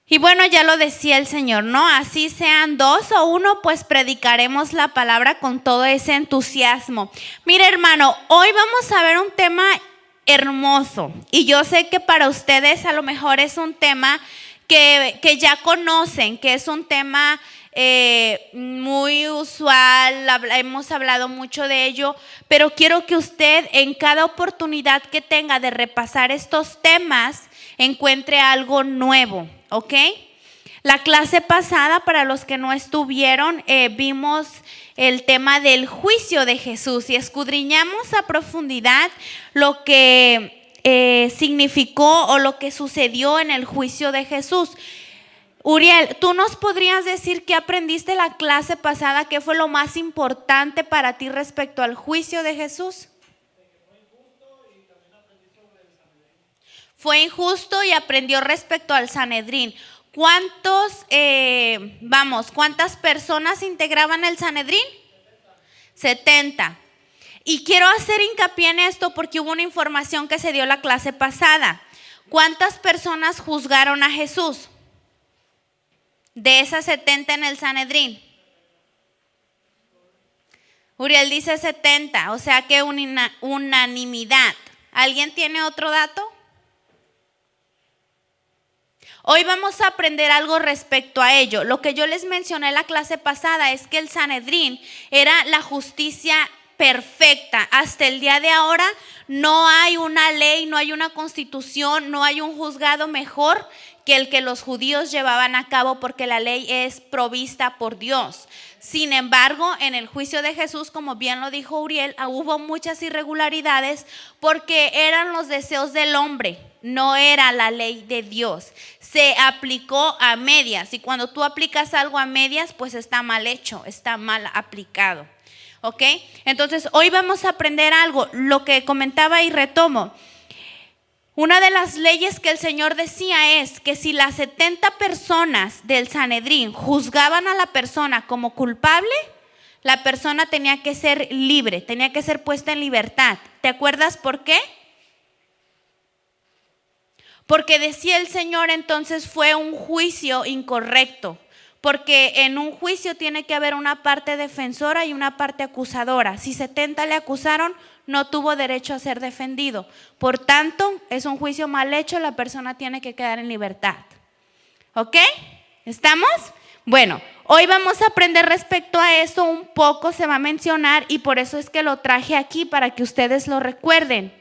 Y bueno, ya lo decía el Señor, ¿no? Así sean dos o uno, pues predicaremos la palabra con todo ese entusiasmo. Mire, hermano, hoy vamos a ver un tema hermoso. Y yo sé que para ustedes a lo mejor es un tema que ya conocen, que es un tema muy usual, hemos hablado mucho de ello, pero quiero que usted en cada oportunidad que tenga de repasar estos temas, encuentre algo nuevo. ¿Ok? La clase pasada, para los que no estuvieron, vimos el tema del juicio de Jesús y escudriñamos a profundidad lo que significó o lo que sucedió en el juicio de Jesús. Uriel, ¿tú nos podrías decir qué aprendiste la clase pasada? ¿Qué fue lo más importante para ti respecto al juicio de Jesús? Fue injusto y aprendió respecto al Sanedrín. ¿Cuántas personas integraban el Sanedrín? 70. Y quiero hacer hincapié en esto porque hubo una información que se dio la clase pasada. ¿Cuántas personas juzgaron a Jesús? De esas 70 en el Sanedrín. Uriel dice 70, o sea que unanimidad. ¿Alguien tiene otro dato? Hoy vamos a aprender algo respecto a ello. Lo que yo les mencioné en la clase pasada es que el Sanedrín era la justicia perfecta. Hasta el día de ahora no hay una ley, no hay una constitución, no hay un juzgado mejor que el que los judíos llevaban a cabo, porque la ley es provista por Dios. Sin embargo, en el juicio de Jesús, como bien lo dijo Uriel, hubo muchas irregularidades porque eran los deseos del hombre, no era la ley de Dios. Se aplicó a medias, y cuando tú aplicas algo a medias, pues está mal hecho, está mal aplicado. ¿Ok? Entonces, hoy vamos a aprender algo, lo que comentaba y retomo. Una de las leyes que el Señor decía es que si las 70 personas del Sanedrín juzgaban a la persona como culpable, la persona tenía que ser libre, tenía que ser puesta en libertad. ¿Te acuerdas por qué? Porque decía el Señor, entonces fue un juicio incorrecto. Porque en un juicio tiene que haber una parte defensora y una parte acusadora. Si 70 le acusaron, no tuvo derecho a ser defendido. Por tanto, es un juicio mal hecho, la persona tiene que quedar en libertad. ¿Ok? ¿Estamos? Bueno, hoy vamos a aprender respecto a eso un poco, se va a mencionar, y por eso es que lo traje aquí para que ustedes lo recuerden.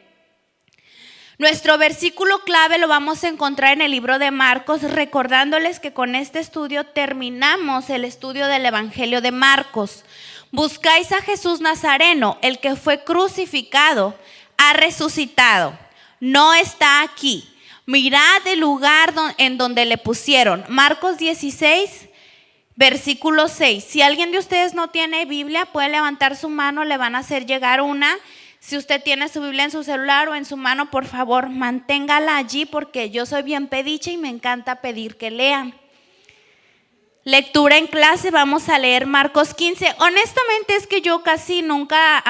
Nuestro versículo clave lo vamos a encontrar en el libro de Marcos, recordándoles que con este estudio terminamos el estudio del Evangelio de Marcos. Buscáis a Jesús Nazareno, el que fue crucificado, ha resucitado, no está aquí. Mirad el lugar en donde le pusieron. Marcos 16, versículo 6. Si alguien de ustedes no tiene Biblia, puede levantar su mano, le van a hacer llegar una. Si usted tiene su Biblia en su celular o en su mano, por favor, manténgala allí, porque yo soy bien pediche y me encanta pedir que lean. Lectura en clase, vamos a leer Marcos 15. Honestamente es que yo casi nunca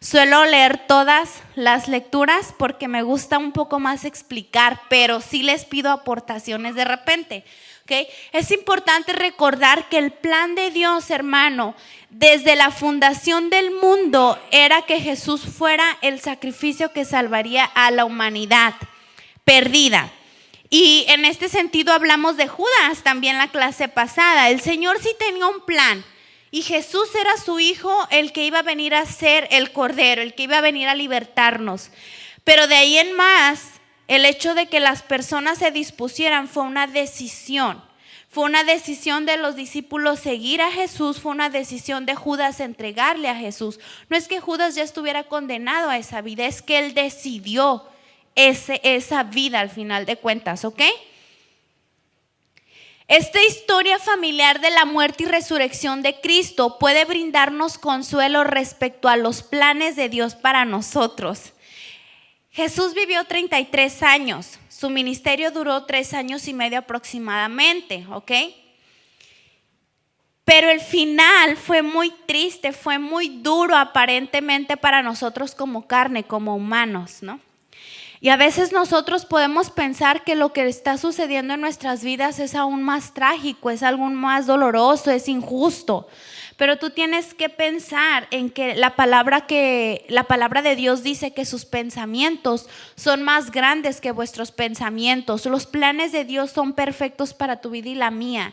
suelo leer todas las lecturas porque me gusta un poco más explicar, pero sí les pido aportaciones de repente. ¿Okay? Es importante recordar que el plan de Dios, hermano, desde la fundación del mundo era que Jesús fuera el sacrificio que salvaría a la humanidad perdida. Y en este sentido hablamos de Judas también la clase pasada. El Señor sí tenía un plan y Jesús era su hijo, el que iba a venir a ser el Cordero, el que iba a venir a libertarnos. Pero de ahí en más, el hecho de que las personas se dispusieran fue una decisión. Fue una decisión de los discípulos seguir a Jesús, fue una decisión de Judas entregarle a Jesús. No es que Judas ya estuviera condenado a esa vida, es que él decidió esa vida al final de cuentas, ¿ok? Esta historia familiar de la muerte y resurrección de Cristo puede brindarnos consuelo respecto a los planes de Dios para nosotros. Jesús vivió 33 años, su ministerio duró 3 años y medio aproximadamente, ¿ok? Pero el final fue muy triste, fue muy duro aparentemente para nosotros como carne, como humanos, ¿no? Y a veces nosotros podemos pensar que lo que está sucediendo en nuestras vidas es aún más trágico, es algo más doloroso, es injusto. Pero tú tienes que pensar en que la palabra de Dios dice que sus pensamientos son más grandes que vuestros pensamientos. Los planes de Dios son perfectos para tu vida y la mía.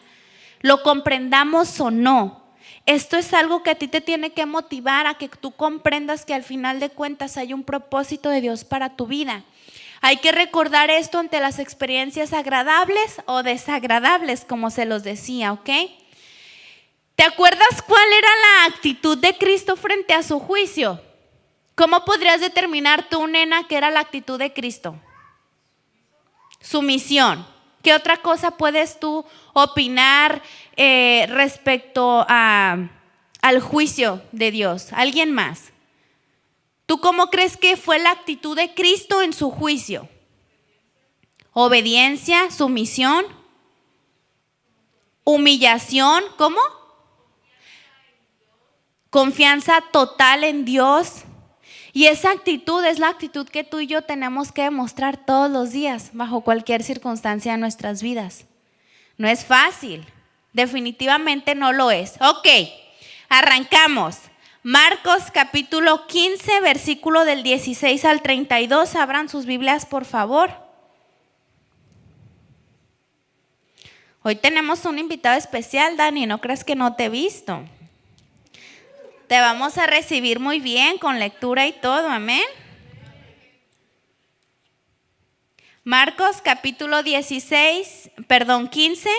Lo comprendamos o no. Esto es algo que a ti te tiene que motivar a que tú comprendas que al final de cuentas hay un propósito de Dios para tu vida. Hay que recordar esto ante las experiencias agradables o desagradables, como se los decía, ¿ok? ¿Te acuerdas cuál era la actitud de Cristo frente a su juicio? ¿Cómo podrías determinar tú, nena, qué era la actitud de Cristo? Sumisión. ¿Qué otra cosa puedes tú opinar respecto al juicio de Dios? ¿Alguien más? ¿Tú cómo crees que fue la actitud de Cristo en su juicio? Obediencia, sumisión, humillación, ¿cómo? Confianza total en Dios. Y esa actitud es la actitud que tú y yo tenemos que demostrar todos los días, bajo cualquier circunstancia de nuestras vidas. No es fácil, definitivamente no lo es. Ok, arrancamos. Marcos capítulo 15, versículo del 16 al 32. Abran sus Biblias, por favor. Hoy tenemos un invitado especial, Dani, no creas que no te he visto. Te vamos a recibir muy bien con lectura y todo, amén. Marcos capítulo 15,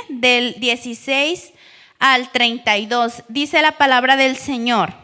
del 16 al 32. Dice la palabra del Señor.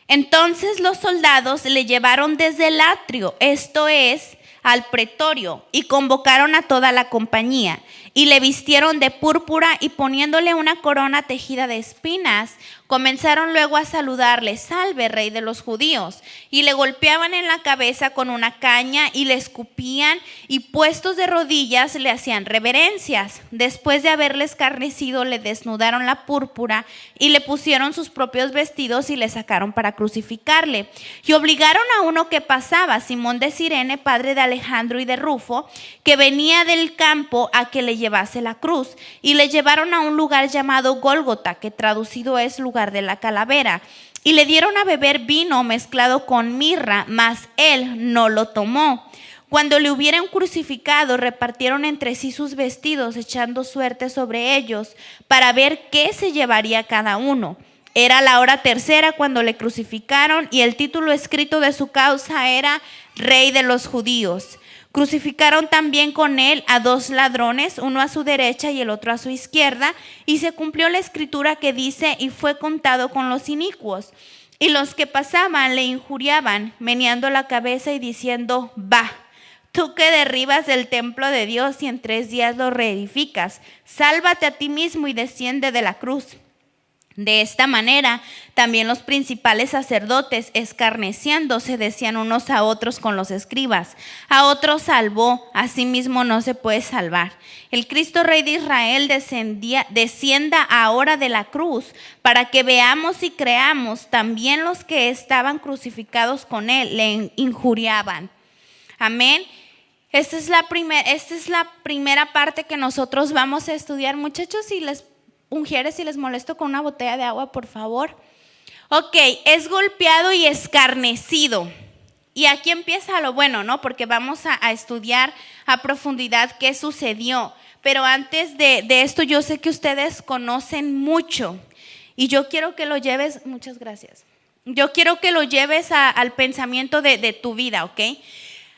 Entonces los soldados le llevaron desde el atrio, esto es, al pretorio, y convocaron a toda la compañía. Y le vistieron de púrpura y poniéndole una corona tejida de espinas, comenzaron luego a saludarle: salve, rey de los judíos. Y le golpeaban en la cabeza con una caña y le escupían y puestos de rodillas le hacían reverencias. Después de haberle escarnecido, le desnudaron la púrpura y le pusieron sus propios vestidos y le sacaron para crucificarle. Y obligaron a uno que pasaba, Simón de Cirene, padre de Alejandro y de Rufo, que venía del campo, a que le llevase la cruz, y le llevaron a un lugar llamado Gólgota, que traducido es lugar de la calavera, y le dieron a beber vino mezclado con mirra, mas él no lo tomó. Cuando le hubieran crucificado, repartieron entre sí sus vestidos, echando suerte sobre ellos para ver qué se llevaría cada uno. Era la hora tercera cuando le crucificaron, y el título escrito de su causa era Rey de los Judíos. Crucificaron también con él a 2 ladrones, uno a su derecha y el otro a su izquierda, y se cumplió la escritura que dice: y fue contado con los inicuos. Y los que pasaban le injuriaban, meneando la cabeza y diciendo: va, tú que derribas el templo de Dios y en 3 días lo reedificas, sálvate a ti mismo y desciende de la cruz. De esta manera, también los principales sacerdotes, escarneciéndose, decían unos a otros con los escribas: a otros salvó, a sí mismo no se puede salvar. El Cristo Rey de Israel descienda ahora de la cruz, para que veamos y creamos. También los que estaban crucificados con él le injuriaban. Amén. Esta es la primera parte que nosotros vamos a estudiar, muchachos. Mujeres, si les molesto con una botella de agua, por favor. Ok, es golpeado y escarnecido. Y aquí empieza lo bueno, ¿no? Porque vamos a estudiar a profundidad qué sucedió. Pero antes de esto, yo sé que ustedes conocen mucho. Y yo quiero que lo lleves, muchas gracias. Yo quiero que lo lleves al pensamiento de tu vida, ¿ok?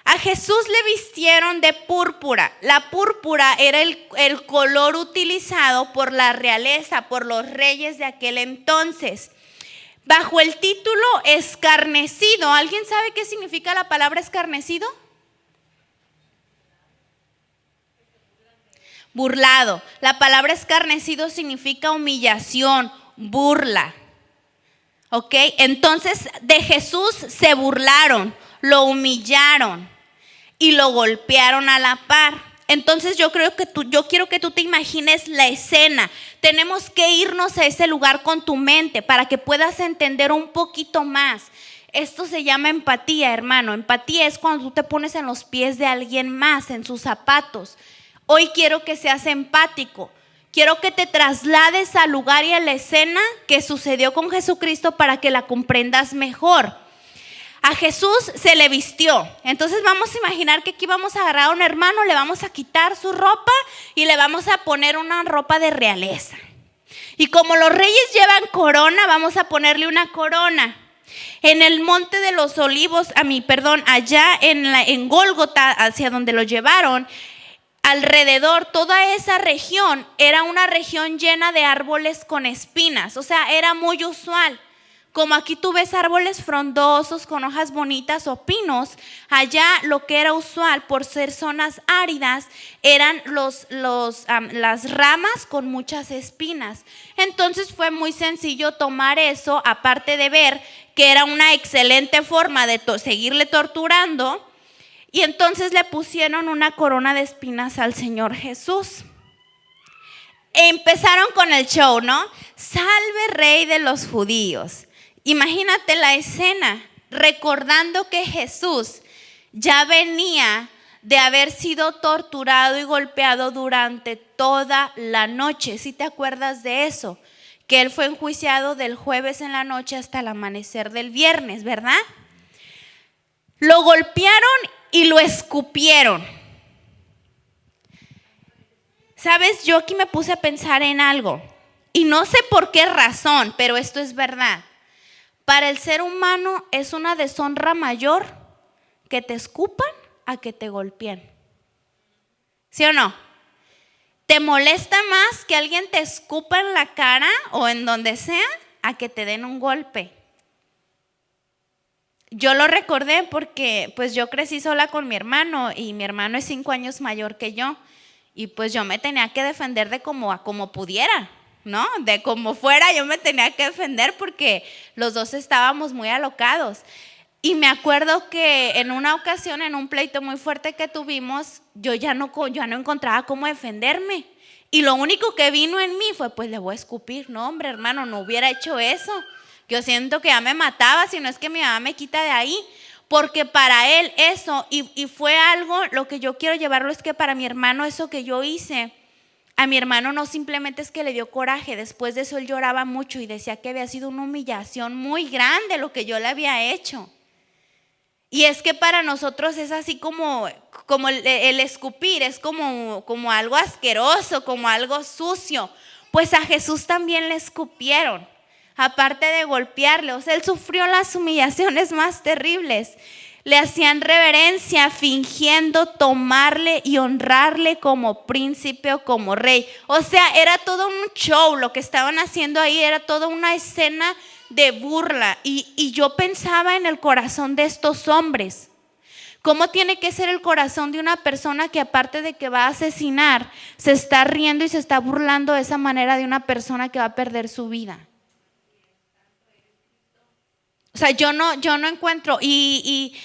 A Jesús le vistieron de púrpura. La púrpura era el color utilizado por la realeza, por los reyes de aquel entonces. Bajo el título escarnecido, ¿alguien sabe qué significa la palabra escarnecido? Burlado. La palabra escarnecido significa humillación, burla. ¿Ok? Entonces de Jesús se burlaron, lo humillaron y lo golpearon a la par. Entonces yo quiero que tú te imagines la escena. Tenemos que irnos a ese lugar con tu mente para que puedas entender un poquito más. Esto se llama empatía, hermano. Empatía es cuando tú te pones en los pies de alguien más, en sus zapatos. Hoy quiero que seas empático. Quiero que te traslades al lugar y a la escena que sucedió con Jesucristo para que la comprendas mejor. A Jesús se le vistió. Entonces vamos a imaginar que aquí vamos a agarrar a un hermano, le vamos a quitar su ropa y le vamos a poner una ropa de realeza. Y como los reyes llevan corona, vamos a ponerle una corona. En el monte de los olivos, allá en Gólgota, hacia donde lo llevaron, alrededor, toda esa región era una región llena de árboles con espinas. O sea, era muy usual. Como aquí tú ves árboles frondosos con hojas bonitas o pinos, allá lo que era usual por ser zonas áridas eran las ramas con muchas espinas. Entonces fue muy sencillo tomar eso, aparte de ver que era una excelente forma de seguirle torturando, y entonces le pusieron una corona de espinas al Señor Jesús. Empezaron con el show, ¿no? Salve Rey de los Judíos. Imagínate la escena, recordando que Jesús ya venía de haber sido torturado y golpeado durante toda la noche. ¿Sí te acuerdas de eso? Que él fue enjuiciado del jueves en la noche hasta el amanecer del viernes, ¿verdad? Lo golpearon y lo escupieron. ¿Sabes? Yo aquí me puse a pensar en algo. Y no sé por qué razón, pero esto es verdad. Para el ser humano es una deshonra mayor que te escupan a que te golpeen. ¿Sí o no? ¿Te molesta más que alguien te escupa en la cara o en donde sea a que te den un golpe? Yo lo recordé porque pues yo crecí sola con mi hermano y mi hermano es 5 años mayor que yo y pues yo me tenía que defender de como pudiera, ¿no? De como fuera yo me tenía que defender porque los dos estábamos muy alocados. Y me acuerdo que en una ocasión, en un pleito muy fuerte que tuvimos, yo ya no encontraba cómo defenderme. Y lo único que vino en mí fue, pues le voy a escupir. No, hombre, hermano, no hubiera hecho eso. Yo siento que ya me mataba, si no es que mi mamá me quita de ahí. Porque para él eso, y fue algo, lo que yo quiero llevarlo es que para mi hermano eso que yo hice, a mi hermano no simplemente es que le dio coraje, después de eso él lloraba mucho y decía que había sido una humillación muy grande lo que yo le había hecho. Y es que para nosotros es así como el escupir, es como algo asqueroso, como algo sucio. Pues a Jesús también le escupieron, aparte de golpearle. O sea, él sufrió las humillaciones más terribles. Le hacían reverencia fingiendo tomarle y honrarle como príncipe o como rey. O sea, era todo un show lo que estaban haciendo ahí, era toda una escena de burla. Y yo pensaba en el corazón de estos hombres. ¿Cómo tiene que ser el corazón de una persona que aparte de que va a asesinar, se está riendo y se está burlando de esa manera de una persona que va a perder su vida? O sea, yo no encuentro, y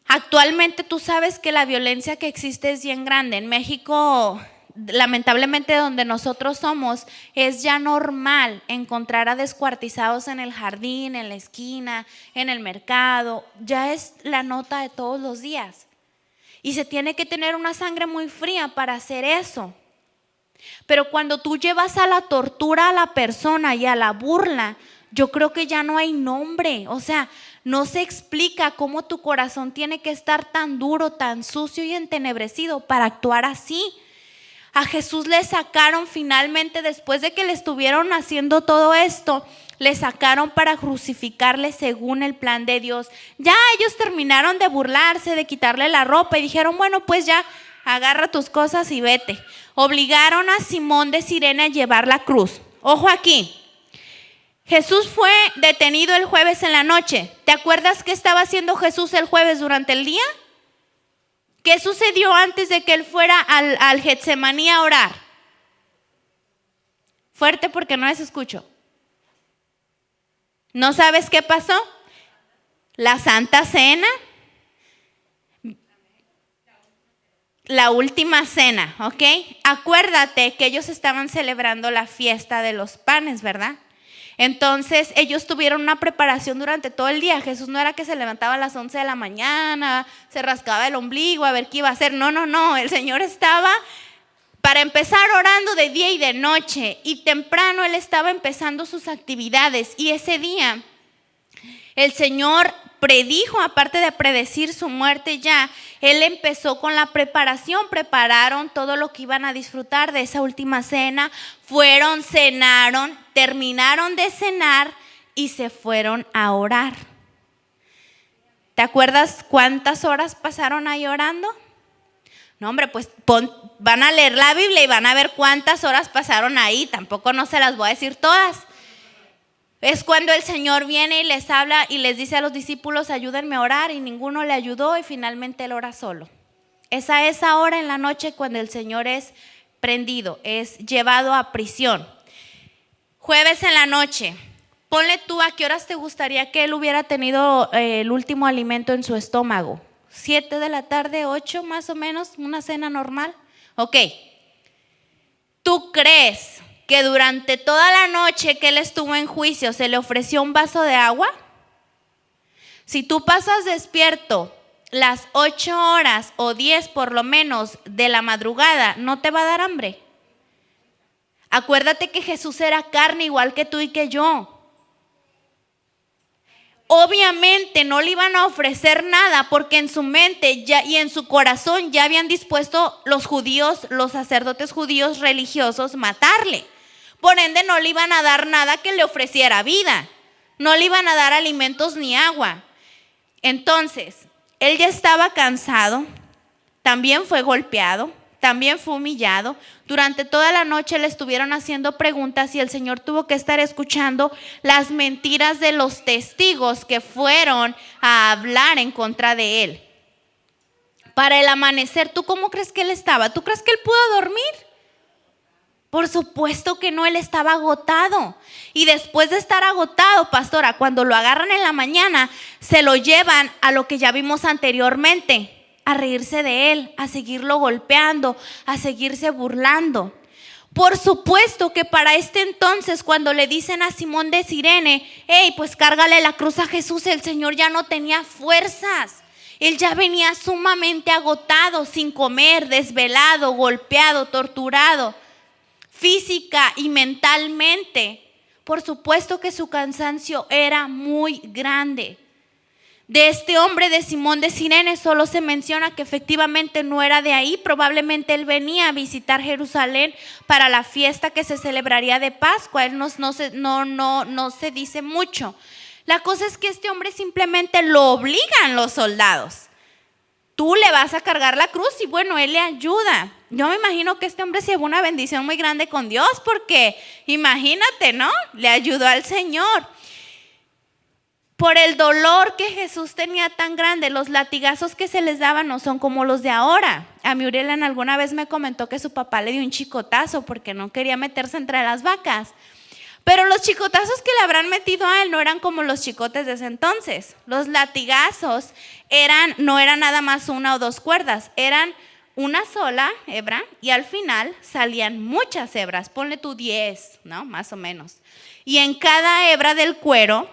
actualmente tú sabes que la violencia que existe es bien grande. En México, lamentablemente donde nosotros somos, es ya normal encontrar a descuartizados en el jardín, en la esquina, en el mercado. Ya es la nota de todos los días. Y se tiene que tener una sangre muy fría para hacer eso. Pero cuando tú llevas a la tortura a la persona y a la burla, yo creo que ya no hay nombre. O sea, no se explica cómo tu corazón tiene que estar tan duro, tan sucio y entenebrecido para actuar así. A Jesús le sacaron finalmente, después de que le estuvieron haciendo todo esto, le sacaron para crucificarle según el plan de Dios. Ya ellos terminaron de burlarse, de quitarle la ropa y dijeron, bueno, pues ya, agarra tus cosas y vete. Obligaron a Simón de Cirene a llevar la cruz. Ojo aquí. Jesús fue detenido el jueves en la noche. ¿Te acuerdas qué estaba haciendo Jesús el jueves durante el día? ¿Qué sucedió antes de que él fuera al Getsemaní a orar? Fuerte porque no les escucho. ¿No sabes qué pasó? La Santa Cena. La última cena, ¿ok? Acuérdate que ellos estaban celebrando la fiesta de los panes, ¿verdad? Entonces ellos tuvieron una preparación durante todo el día. Jesús no era que se levantaba a las 11 de la mañana, se rascaba el ombligo a ver qué iba a hacer. No, el Señor estaba, para empezar, orando de día y de noche, y temprano Él estaba empezando sus actividades. Y ese día el Señor predijo, aparte de predecir su muerte ya, Él empezó con la preparación. Prepararon todo lo que iban a disfrutar de esa última cena. Fueron, cenaron, terminaron de cenar y se fueron a orar. ¿Te acuerdas cuántas horas pasaron ahí orando? No, hombre, pues van a leer la Biblia y van a ver cuántas horas pasaron ahí. Tampoco no se las voy a decir todas. Es cuando el Señor viene y les habla y les dice a los discípulos: ayúdenme a orar, y ninguno le ayudó, y finalmente Él ora solo. Es a esa hora en la noche cuando el Señor es prendido, es llevado a prisión. Jueves en la noche, ponle tú a qué horas te gustaría que Él hubiera tenido el último alimento en su estómago. 7 de la tarde, 8 más o menos, una cena normal. Ok, ¿tú crees que durante toda la noche que Él estuvo en juicio se le ofreció un vaso de agua? Si tú pasas despierto las 8 horas o 10 por lo menos de la madrugada, ¿no te va a dar hambre? Acuérdate que Jesús era carne igual que tú y que yo. Obviamente no le iban a ofrecer nada, porque en su mente ya, y en su corazón ya habían dispuesto los judíos, los sacerdotes judíos religiosos, matarle. Por ende no le iban a dar nada que le ofreciera vida. No le iban a dar alimentos ni agua. Entonces, Él ya estaba cansado, también fue golpeado, también fue humillado. Durante toda la noche le estuvieron haciendo preguntas y el Señor tuvo que estar escuchando las mentiras de los testigos que fueron a hablar en contra de Él. Para el amanecer, ¿tú cómo crees que Él estaba? ¿Tú crees que Él pudo dormir? Por supuesto que no, Él estaba agotado. Y después de estar agotado, pastora, cuando lo agarran en la mañana, se lo llevan a lo que ya vimos anteriormente, a reírse de Él, a seguirlo golpeando, a seguirse burlando. Por supuesto que para este entonces, cuando le dicen a Simón de Cirene: hey, pues cárgale la cruz a Jesús, el Señor ya no tenía fuerzas. Él ya venía sumamente agotado, sin comer, desvelado, golpeado, torturado, física y mentalmente. Por supuesto que su cansancio era muy grande. De este hombre, de Simón de Cirene, solo se menciona que efectivamente no era de ahí. Probablemente él venía a visitar Jerusalén para la fiesta que se celebraría de Pascua. Él no se dice mucho. La cosa es que este hombre simplemente lo obligan los soldados. Tú le vas a cargar la cruz, y bueno, Él le ayuda. Yo me imagino que este hombre se llevó una bendición muy grande con Dios, porque imagínate, ¿no? Le ayudó al Señor. Por el dolor que Jesús tenía tan grande, los latigazos que se les daban no son como los de ahora. A mi Uriel alguna vez me comentó que su papá le dio un chicotazo porque no quería meterse entre las vacas. Pero los chicotazos que le habrán metido a él no eran como los chicotes de ese entonces. Los latigazos no eran nada más 1 o 2 cuerdas, eran una sola hebra, y al final salían muchas hebras. Ponle tú 10, ¿no? Más o menos. Y en cada hebra del cuero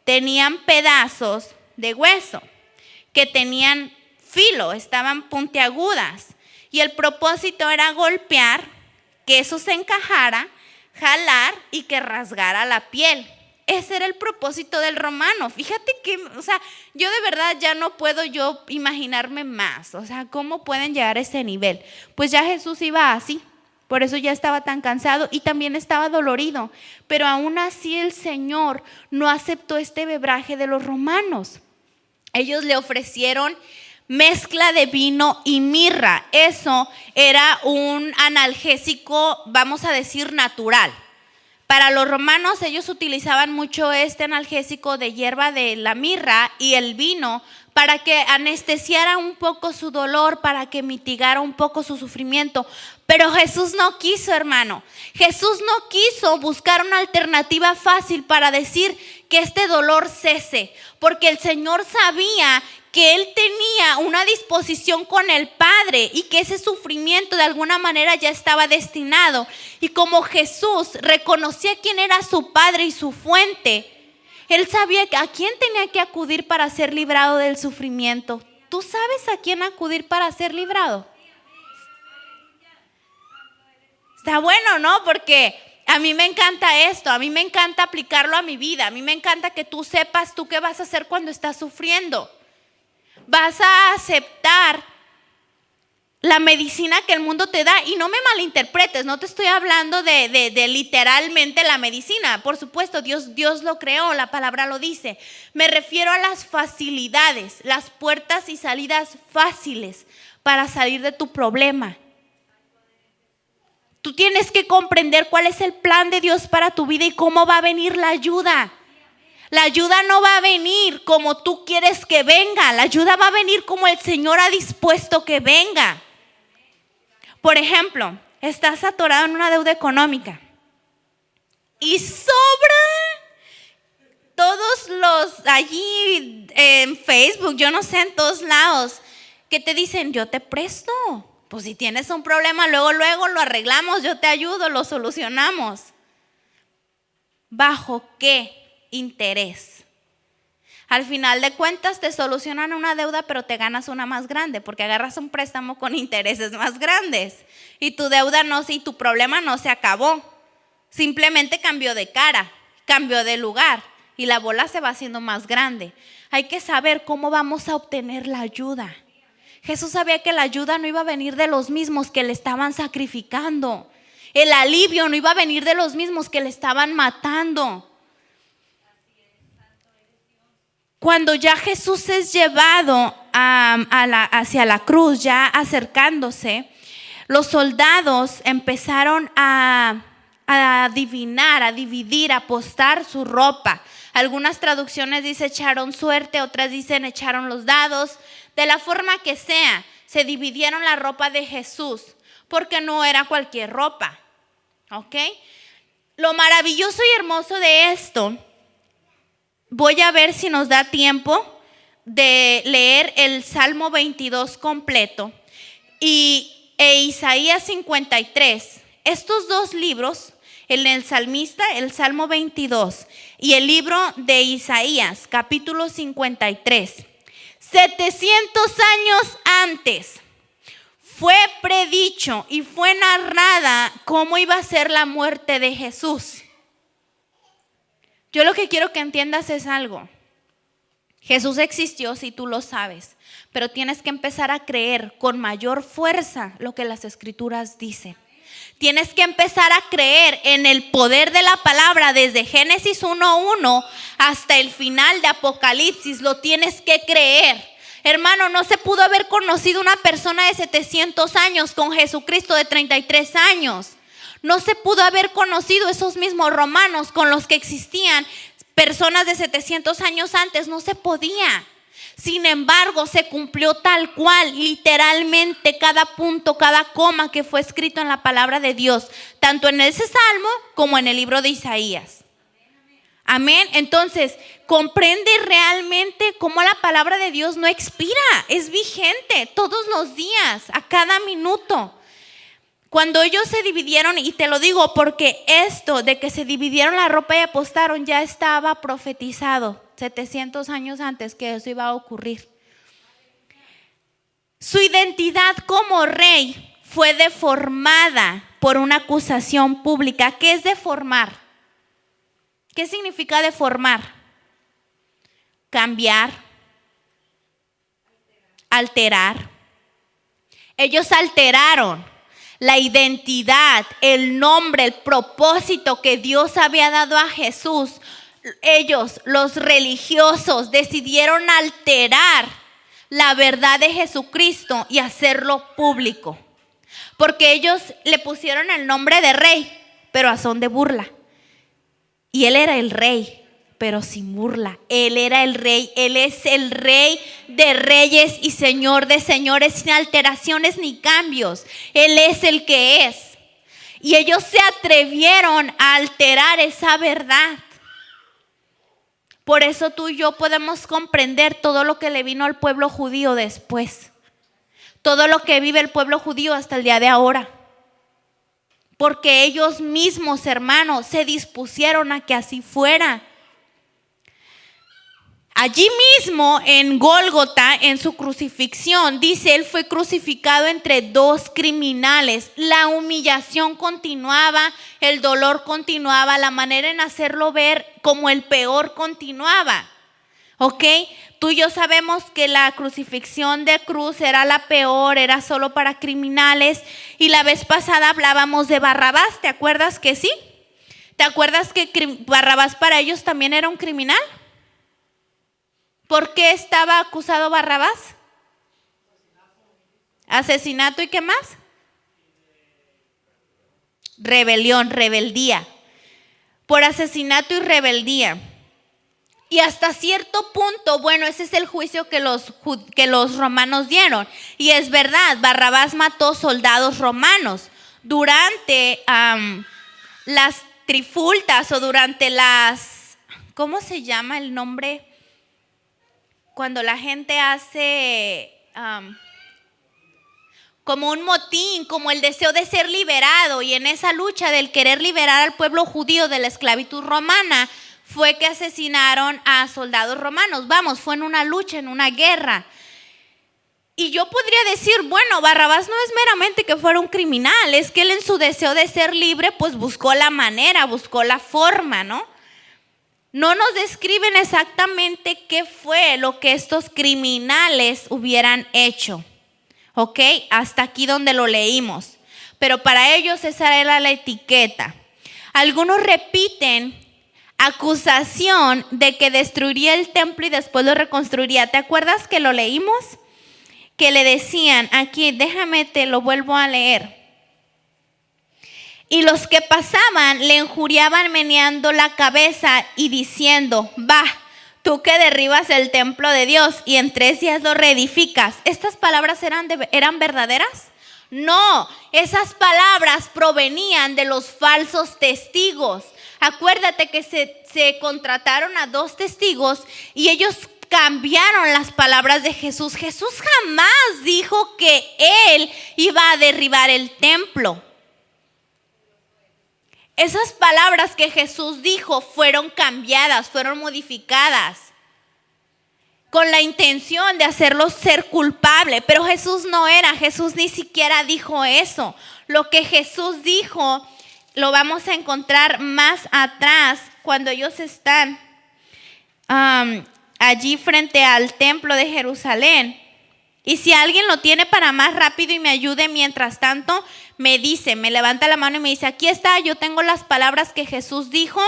tenían pedazos de hueso que tenían filo, estaban puntiagudas, y el propósito era golpear, que eso se encajara, jalar y que rasgara la piel. Ese era el propósito del romano. Fíjate que, yo de verdad ya no puedo yo imaginarme más. ¿Cómo pueden llegar a ese nivel? Pues ya Jesús iba así. Por eso ya estaba tan cansado y también estaba dolorido. Pero aún así el Señor no aceptó este bebraje de los romanos. Ellos le ofrecieron mezcla de vino y mirra. Eso era un analgésico, vamos a decir, natural. Para los romanos, ellos utilizaban mucho este analgésico de hierba de la mirra y el vino para que anestesiara un poco su dolor, para que mitigara un poco su sufrimiento. Pero Jesús no quiso, hermano. Jesús no quiso buscar una alternativa fácil para decir que este dolor cese, porque el Señor sabía que él tenía una disposición con el Padre y que ese sufrimiento de alguna manera ya estaba destinado. Y como Jesús reconocía quién era su Padre y su fuente, él sabía a quién tenía que acudir para ser librado del sufrimiento. ¿Tú sabes a quién acudir para ser librado? Está bueno, ¿no? Porque a mí me encanta esto, a mí me encanta aplicarlo a mi vida, a mí me encanta que tú sepas tú qué vas a hacer cuando estás sufriendo. Vas a aceptar la medicina que el mundo te da, y no me malinterpretes, no te estoy hablando de literalmente la medicina. Por supuesto, Dios lo creó, la palabra lo dice. Me refiero a las facilidades, las puertas y salidas fáciles para salir de tu problema. Tú tienes que comprender cuál es el plan de Dios para tu vida y cómo va a venir la ayuda. La ayuda no va a venir como tú quieres que venga, la ayuda va a venir como el Señor ha dispuesto que venga. Por ejemplo, estás atorado en una deuda económica y sobra todos los allí en Facebook, yo no sé, en todos lados, que te dicen, yo te presto. Pues si tienes un problema, luego lo arreglamos, yo te ayudo, lo solucionamos. ¿Bajo qué interés? Al final de cuentas te solucionan una deuda, pero te ganas una más grande, porque agarras un préstamo con intereses más grandes y tu deuda y tu problema no se acabó. Simplemente cambió de cara, cambió de lugar y la bola se va haciendo más grande. Hay que saber cómo vamos a obtener la ayuda. Jesús sabía que la ayuda no iba a venir de los mismos que le estaban sacrificando. El alivio no iba a venir de los mismos que le estaban matando. Cuando ya Jesús es llevado hacia la cruz, ya acercándose, los soldados empezaron a adivinar, a dividir, a apostar su ropa. Algunas traducciones dicen echaron suerte, otras dicen echaron los dados. De la forma que sea, se dividieron la ropa de Jesús, porque no era cualquier ropa. ¿Ok? Lo maravilloso y hermoso de esto, voy a ver si nos da tiempo de leer el Salmo 22 completo e Isaías 53. Estos dos libros, el salmista, el Salmo 22 y el libro de Isaías, capítulo 53. 700 años antes fue predicho y fue narrada cómo iba a ser la muerte de Jesús. Yo lo que quiero que entiendas es algo. Jesús existió, si tú lo sabes, pero tienes que empezar a creer con mayor fuerza lo que las Escrituras dicen. Tienes que empezar a creer en el poder de la palabra desde Génesis 1:1 hasta el final de Apocalipsis. Lo tienes que creer. Hermano, no se pudo haber conocido una persona de 700 años con Jesucristo de 33 años. No se pudo haber conocido esos mismos romanos con los que existían personas de 700 años antes. No se podía. Sin embargo, se cumplió tal cual, literalmente, cada punto, cada coma que fue escrito en la palabra de Dios, tanto en ese salmo como en el libro de Isaías. Amén. Entonces, comprende realmente cómo la palabra de Dios no expira, es vigente todos los días, a cada minuto. Cuando ellos se dividieron, y te lo digo porque esto de que se dividieron la ropa y apostaron ya estaba profetizado 700 años antes que eso iba a ocurrir. Su identidad como rey fue deformada por una acusación pública. ¿Qué es deformar? ¿Qué significa deformar? Cambiar, alterar. Ellos alteraron la identidad, el nombre, el propósito que Dios había dado a Jesús. Ellos, los religiosos, decidieron alterar la verdad de Jesucristo y hacerlo público. Porque ellos le pusieron el nombre de rey, pero a son de burla. Y él era el rey, pero sin burla. Él era el rey, él es el rey de reyes y señor de señores, sin alteraciones ni cambios. Él es el que es. Y ellos se atrevieron a alterar esa verdad. Por eso tú y yo podemos comprender todo lo que le vino al pueblo judío después. Todo lo que vive el pueblo judío hasta el día de ahora. Porque ellos mismos, hermanos, se dispusieron a que así fuera. Allí mismo en Gólgota, en su crucifixión, dice, él fue crucificado entre dos criminales. La humillación continuaba, el dolor continuaba, la manera en hacerlo ver como el peor continuaba. ¿Ok? Tú y yo sabemos que la crucifixión de cruz era la peor, era solo para criminales. Y la vez pasada hablábamos de Barrabás, ¿te acuerdas que sí? ¿Te acuerdas que Barrabás para ellos también era un criminal? ¿Por qué estaba acusado Barrabás? Asesinato y ¿qué más? Rebelión, rebeldía. Por asesinato y rebeldía. Y hasta cierto punto, bueno, ese es el juicio que los romanos dieron. Y es verdad, Barrabás mató soldados romanos durante las trifultas o durante las, ¿cómo se llama el nombre? Cuando la gente hace como un motín, como el deseo de ser liberado, y en esa lucha del querer liberar al pueblo judío de la esclavitud romana, fue que asesinaron a soldados romanos. Vamos, fue en una lucha, en una guerra. Y yo podría decir, bueno, Barrabás no es meramente que fuera un criminal, es que él en su deseo de ser libre, pues buscó la manera, buscó la forma, ¿no? No nos describen exactamente qué fue lo que estos criminales hubieran hecho. ¿Ok? Hasta aquí donde lo leímos. Pero para ellos esa era la etiqueta. Algunos repiten acusación de que destruiría el templo y después lo reconstruiría. ¿Te acuerdas que lo leímos? Que le decían, aquí déjame te lo vuelvo a leer. Y los que pasaban le injuriaban meneando la cabeza y diciendo, va, tú que derribas el templo de Dios y en 3 días lo reedificas. ¿Estas palabras eran verdaderas? No, esas palabras provenían de los falsos testigos. Acuérdate que se contrataron a 2 testigos y ellos cambiaron las palabras de Jesús. Jesús jamás dijo que él iba a derribar el templo. Esas palabras que Jesús dijo fueron cambiadas, fueron modificadas con la intención de hacerlo ser culpable. Pero Jesús Jesús ni siquiera dijo eso. Lo que Jesús dijo lo vamos a encontrar más atrás cuando ellos están allí frente al templo de Jerusalén. Y si alguien lo tiene para más rápido y me ayude mientras tanto, me dice, me levanta la mano y me dice, aquí está, yo tengo las palabras que Jesús dijo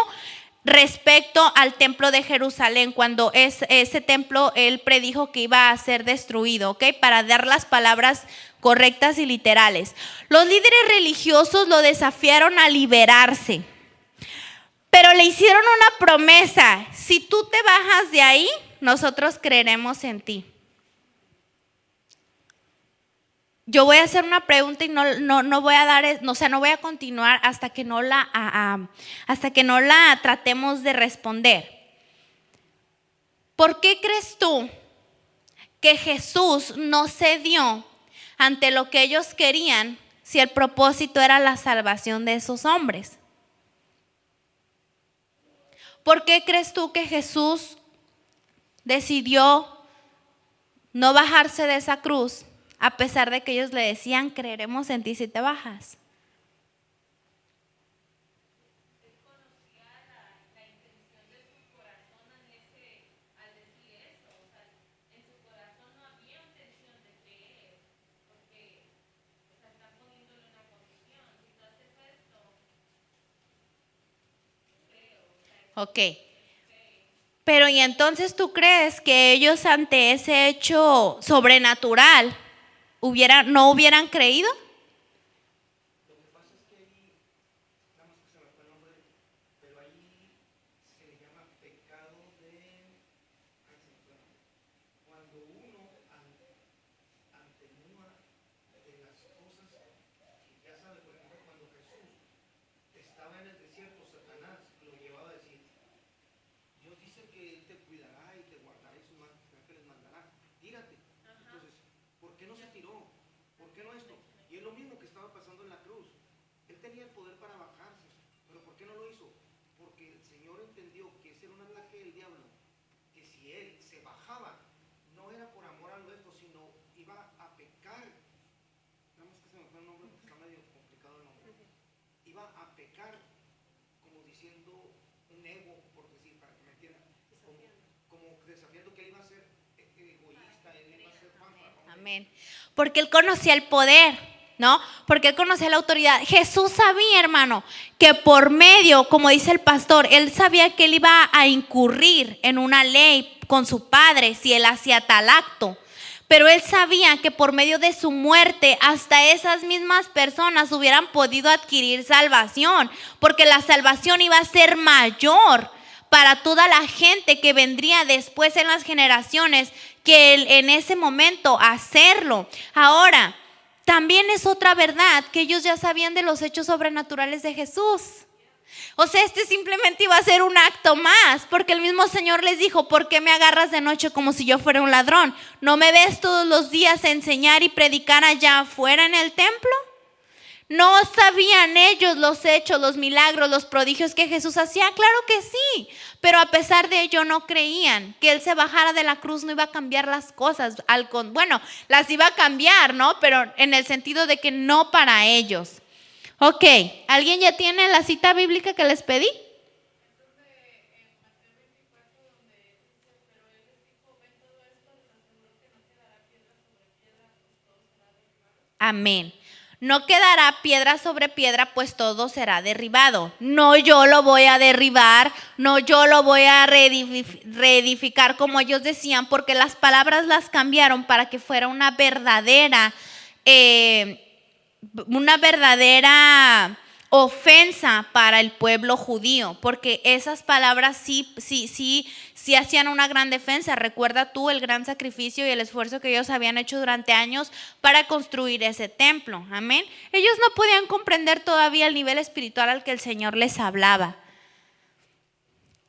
respecto al templo de Jerusalén, cuando ese templo él predijo que iba a ser destruido, ¿ok? Para dar las palabras correctas y literales. Los líderes religiosos lo desafiaron a liberarse, pero le hicieron una promesa: si tú te bajas de ahí, nosotros creeremos en ti. Yo voy a hacer una pregunta y no voy a dar, o sea, no voy a continuar hasta que no la tratemos de responder. ¿Por qué crees tú que Jesús no cedió ante lo que ellos querían si el propósito era la salvación de esos hombres? ¿Por qué crees tú que Jesús decidió no bajarse de esa cruz a pesar de que ellos le decían, creeremos en ti si te bajas? Ok. Pero ¿y entonces tú crees que ellos ante ese hecho sobrenatural no hubieran creído? Lo que pasa es que ahí, nada más que se me fue el nombre, pero ahí se le llama pecado de, cuando uno ante una de las cosas que ya sabe, por ejemplo, cuando Jesús estaba en el desierto, Satanás lo llevaba a decir, Dios dice que Él te tenía el poder para bajarse. Pero ¿por qué no lo hizo? Porque el Señor entendió que ese era un ataque del diablo, que si él se bajaba, no era por amor a lo esto, sino iba a pecar. Nada más que se me fue el nombre, está medio complicado el nombre. Iba a pecar, como diciendo un ego, por decir, para que me entiendan. Como desafiando que él iba a ser egoísta, él iba a ser fanfarrón. Amén. Porque él conocía el poder, ¿no? Porque él conocía la autoridad. Jesús sabía, hermano, que por medio, como dice el pastor, él sabía que él iba a incurrir en una ley con su padre si él hacía tal acto. Pero él sabía que por medio de su muerte hasta esas mismas personas hubieran podido adquirir salvación, porque la salvación iba a ser mayor para toda la gente que vendría después en las generaciones que él, en ese momento hacerlo. Ahora, también es otra verdad que ellos ya sabían de los hechos sobrenaturales de Jesús. O sea, este simplemente iba a ser un acto más, porque el mismo Señor les dijo: ¿por qué me agarras de noche como si yo fuera un ladrón? ¿No me ves todos los días enseñar y predicar allá afuera en el templo? ¿No sabían ellos los hechos, los milagros, los prodigios que Jesús hacía? Claro que sí, pero a pesar de ello no creían que Él se bajara de la cruz, no iba a cambiar las cosas. Bueno, las iba a cambiar, ¿no? Pero en el sentido de que no para ellos. Ok, ¿alguien ya tiene la cita bíblica que les pedí? Amén. No quedará piedra sobre piedra, pues todo será derribado. No yo lo voy a derribar, no yo lo voy a reedificar como ellos decían, porque las palabras las cambiaron para que fuera una verdadera ofensa para el pueblo judío, porque esas palabras sí hacían una gran defensa. Recuerda tú el gran sacrificio y el esfuerzo que ellos habían hecho durante años para construir ese templo. Amén. Ellos no podían comprender todavía el nivel espiritual al que el Señor les hablaba.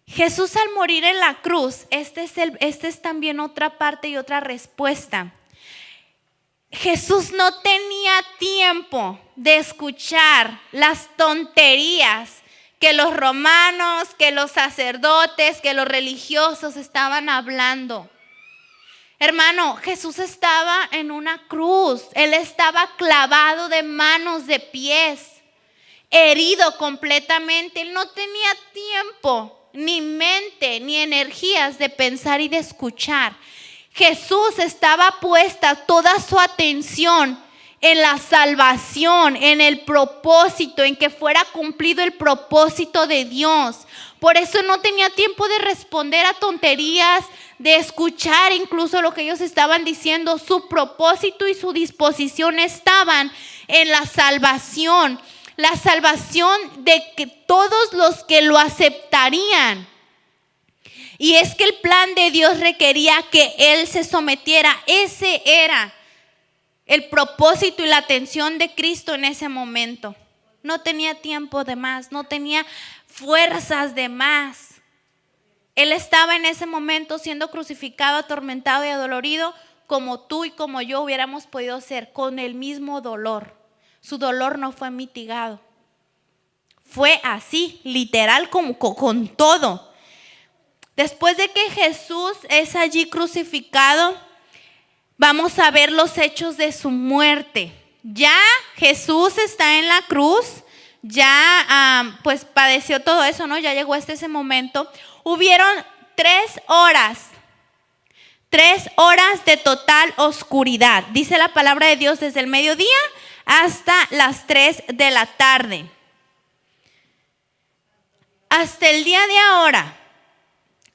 Jesús, al morir en la cruz, este es también otra parte y otra respuesta. Jesús no tenía tiempo de escuchar las tonterías que los romanos, que los sacerdotes, que los religiosos estaban hablando. Hermano, Jesús estaba en una cruz. Él estaba clavado de manos, de pies, herido completamente. Él no tenía tiempo, ni mente, ni energías de pensar y de escuchar. Jesús estaba puesta toda su atención en la salvación, en el propósito, en que fuera cumplido el propósito de Dios. Por eso no tenía tiempo de responder a tonterías, de escuchar incluso lo que ellos estaban diciendo. Su propósito y su disposición estaban en la salvación de que todos los que lo aceptarían. Y es que el plan de Dios requería que Él se sometiera. Ese era el propósito y la atención de Cristo en ese momento. No tenía tiempo de más, no tenía fuerzas de más. Él estaba en ese momento siendo crucificado, atormentado y adolorido, como tú y como yo hubiéramos podido ser, con el mismo dolor. Su dolor no fue mitigado. Fue así, literal, como con todo. Después de que Jesús es allí crucificado, vamos a ver los hechos de su muerte. Ya Jesús está en la cruz, ya pues padeció todo eso, ¿no? Ya llegó hasta ese momento. Hubieron 3 horas de total oscuridad. Dice la palabra de Dios, desde el mediodía hasta las 3 de la tarde. Hasta el día de ahora,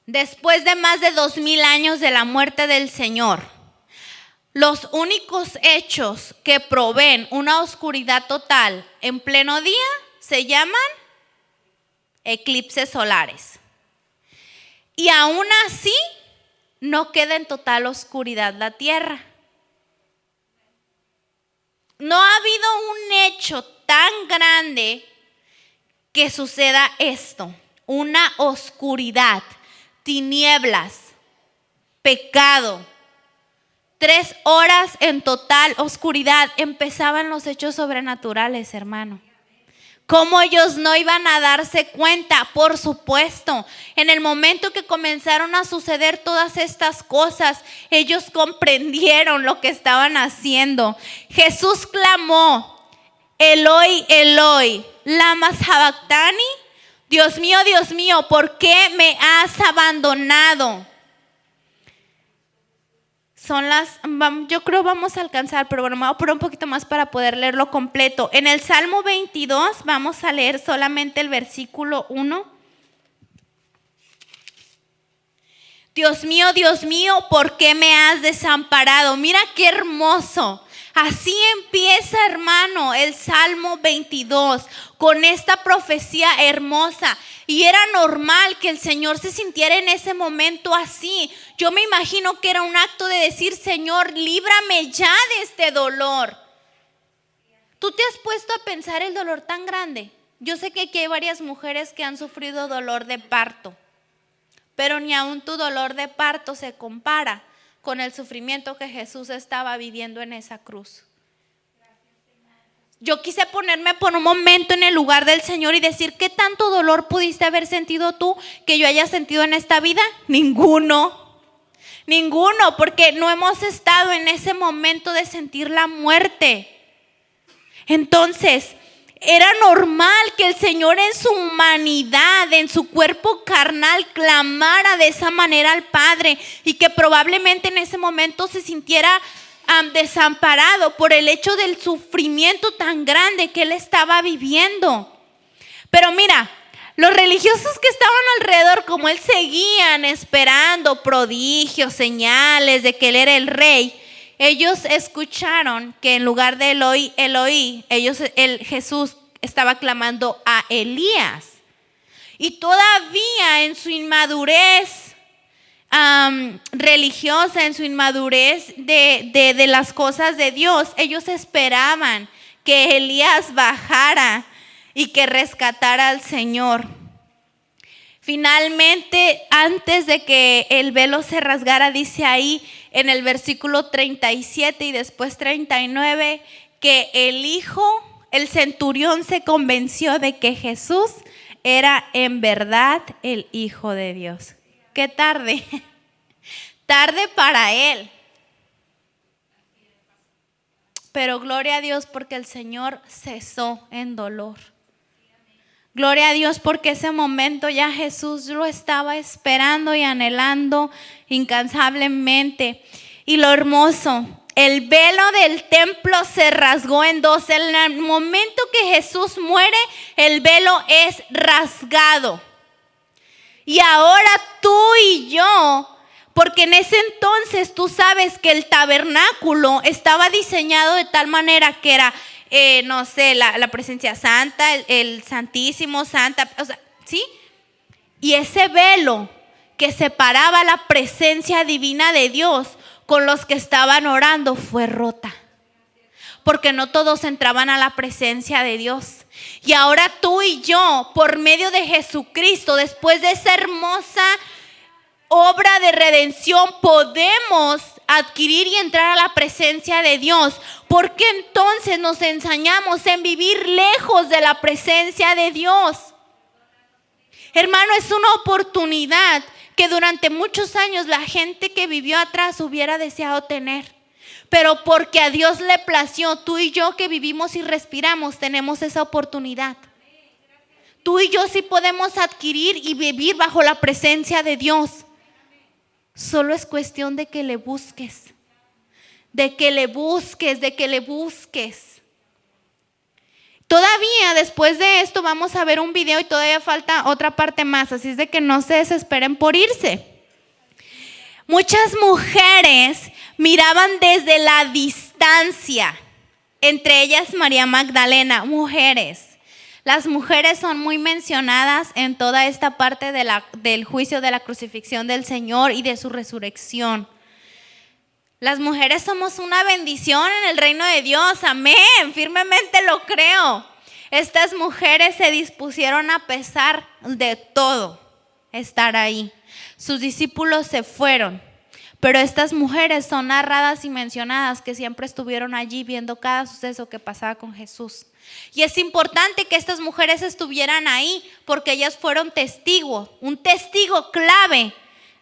después de más de 2000 años de la muerte del Señor, los únicos hechos que proveen una oscuridad total en pleno día se llaman eclipses solares. Y aún así no queda en total oscuridad la tierra. No ha habido un hecho tan grande que suceda esto, una oscuridad, tinieblas, pecado. 3 horas en total oscuridad. Empezaban los hechos sobrenaturales, hermano. ¿Cómo ellos no iban a darse cuenta? Por supuesto, en el momento que comenzaron a suceder todas estas cosas, ellos comprendieron lo que estaban haciendo. Jesús clamó: Eloi, Eloi, lama sabactani. Dios mío, ¿por qué me has abandonado? Yo creo vamos a alcanzar, pero bueno, me voy a poner un poquito más para poder leerlo completo. En el Salmo 22 vamos a leer solamente el versículo 1. Dios mío, ¿por qué me has desamparado? Mira qué hermoso. Así empieza, hermano, el Salmo 22 con esta profecía hermosa. Y era normal que el Señor se sintiera en ese momento así. Yo me imagino que era un acto de decir: Señor, líbrame ya de este dolor. ¿Tú te has puesto a pensar el dolor tan grande? Yo sé que aquí hay varias mujeres que han sufrido dolor de parto, pero ni aún tu dolor de parto se compara con el sufrimiento que Jesús estaba viviendo en esa cruz. Yo quise ponerme por un momento en el lugar del Señor y decir: ¿qué tanto dolor pudiste haber sentido tú que yo haya sentido en esta vida? Ninguno, porque no hemos estado en ese momento de sentir la muerte. Entonces, era normal que el Señor en su humanidad, en su cuerpo carnal, clamara de esa manera al Padre, y que probablemente en ese momento se sintiera desamparado por el hecho del sufrimiento tan grande que él estaba viviendo. Pero mira, los religiosos que estaban alrededor, como él, seguían esperando prodigios, señales de que él era el rey. Ellos escucharon que en lugar de Eloi, Eloi, Jesús estaba clamando a Elías. Y todavía en su inmadurez religiosa, en su inmadurez de las cosas de Dios, ellos esperaban que Elías bajara y que rescatara al Señor. Finalmente, antes de que el velo se rasgara, dice ahí en el versículo 37 y después 39, que el centurión se convenció de que Jesús era en verdad el Hijo de Dios. Qué tarde para él. Pero gloria a Dios porque el Señor cesó en dolor. Gloria a Dios porque ese momento ya Jesús lo estaba esperando y anhelando incansablemente. Y lo hermoso, el velo del templo se rasgó en dos. En el momento que Jesús muere, el velo es rasgado. Y ahora tú y yo, porque en ese entonces tú sabes que el tabernáculo estaba diseñado de tal manera que era, la presencia santa, el santísimo, santa, ¿sí? Y ese velo que separaba la presencia divina de Dios con los que estaban orando fue rota. Porque no todos entraban a la presencia de Dios. Y ahora tú y yo, por medio de Jesucristo, después de esa hermosa obra de redención, podemos adquirir y entrar a la presencia de Dios. Porque entonces nos ensañamos en vivir lejos de la presencia de Dios. Hermano, es una oportunidad que durante muchos años la gente que vivió atrás hubiera deseado tener. Pero porque a Dios le plació, tú y yo que vivimos y respiramos, tenemos esa oportunidad. Tú y yo sí podemos adquirir y vivir bajo la presencia de Dios. Solo es cuestión de que le busques. De que le busques. Todavía después de esto vamos a ver un video y todavía falta otra parte más. Así es de que no se desesperen por irse. Muchas mujeres miraban desde la distancia, entre ellas María Magdalena. Mujeres. Las mujeres son muy mencionadas en toda esta parte del juicio de la crucifixión del Señor y de su resurrección. Las mujeres somos una bendición en el reino de Dios, amén, firmemente lo creo. Estas mujeres se dispusieron a pesar de todo estar ahí. Sus discípulos se fueron, pero estas mujeres son narradas y mencionadas que siempre estuvieron allí viendo cada suceso que pasaba con Jesús. Y es importante que estas mujeres estuvieran ahí porque ellas fueron testigos, un testigo clave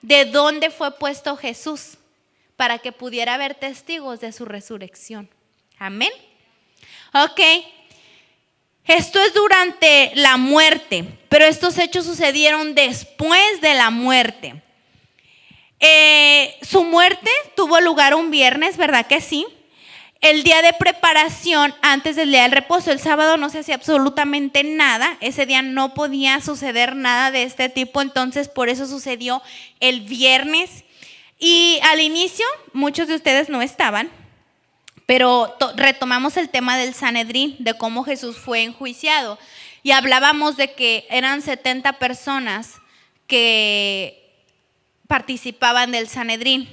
de dónde fue puesto Jesús, para que pudiera haber testigos de su resurrección. Amén. Ok. Esto es durante la muerte, pero estos hechos sucedieron después de la muerte. Su muerte tuvo lugar un viernes, ¿verdad que sí? El día de preparación antes del día del reposo, el sábado no se hacía absolutamente nada, ese día no podía suceder nada de este tipo, entonces por eso sucedió el viernes. Y al inicio, muchos de ustedes no estaban, pero retomamos el tema del Sanedrín, de cómo Jesús fue enjuiciado. Y hablábamos de que eran 70 personas que participaban del Sanedrín.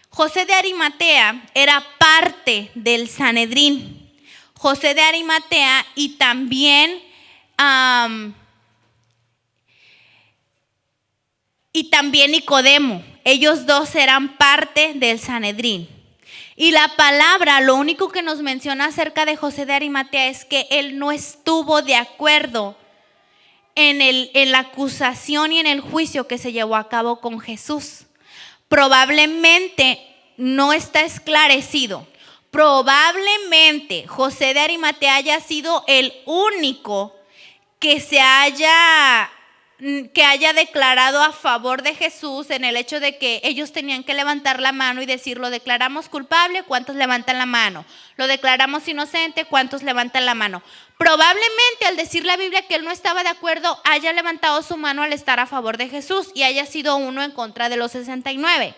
José de Arimatea era parte del Sanedrín. José de Arimatea y también Nicodemo. Ellos dos eran parte del Sanedrín. Y la palabra, lo único que nos menciona acerca de José de Arimatea es que él no estuvo de acuerdo en la acusación y en el juicio que se llevó a cabo con Jesús. Probablemente no está esclarecido. Probablemente José de Arimatea haya sido el único que haya declarado a favor de Jesús en el hecho de que ellos tenían que levantar la mano y decir: lo declaramos culpable, ¿cuántos levantan la mano? Lo declaramos inocente, ¿cuántos levantan la mano? Probablemente al decir la Biblia que él no estaba de acuerdo, haya levantado su mano al estar a favor de Jesús y haya sido uno en contra de los 69.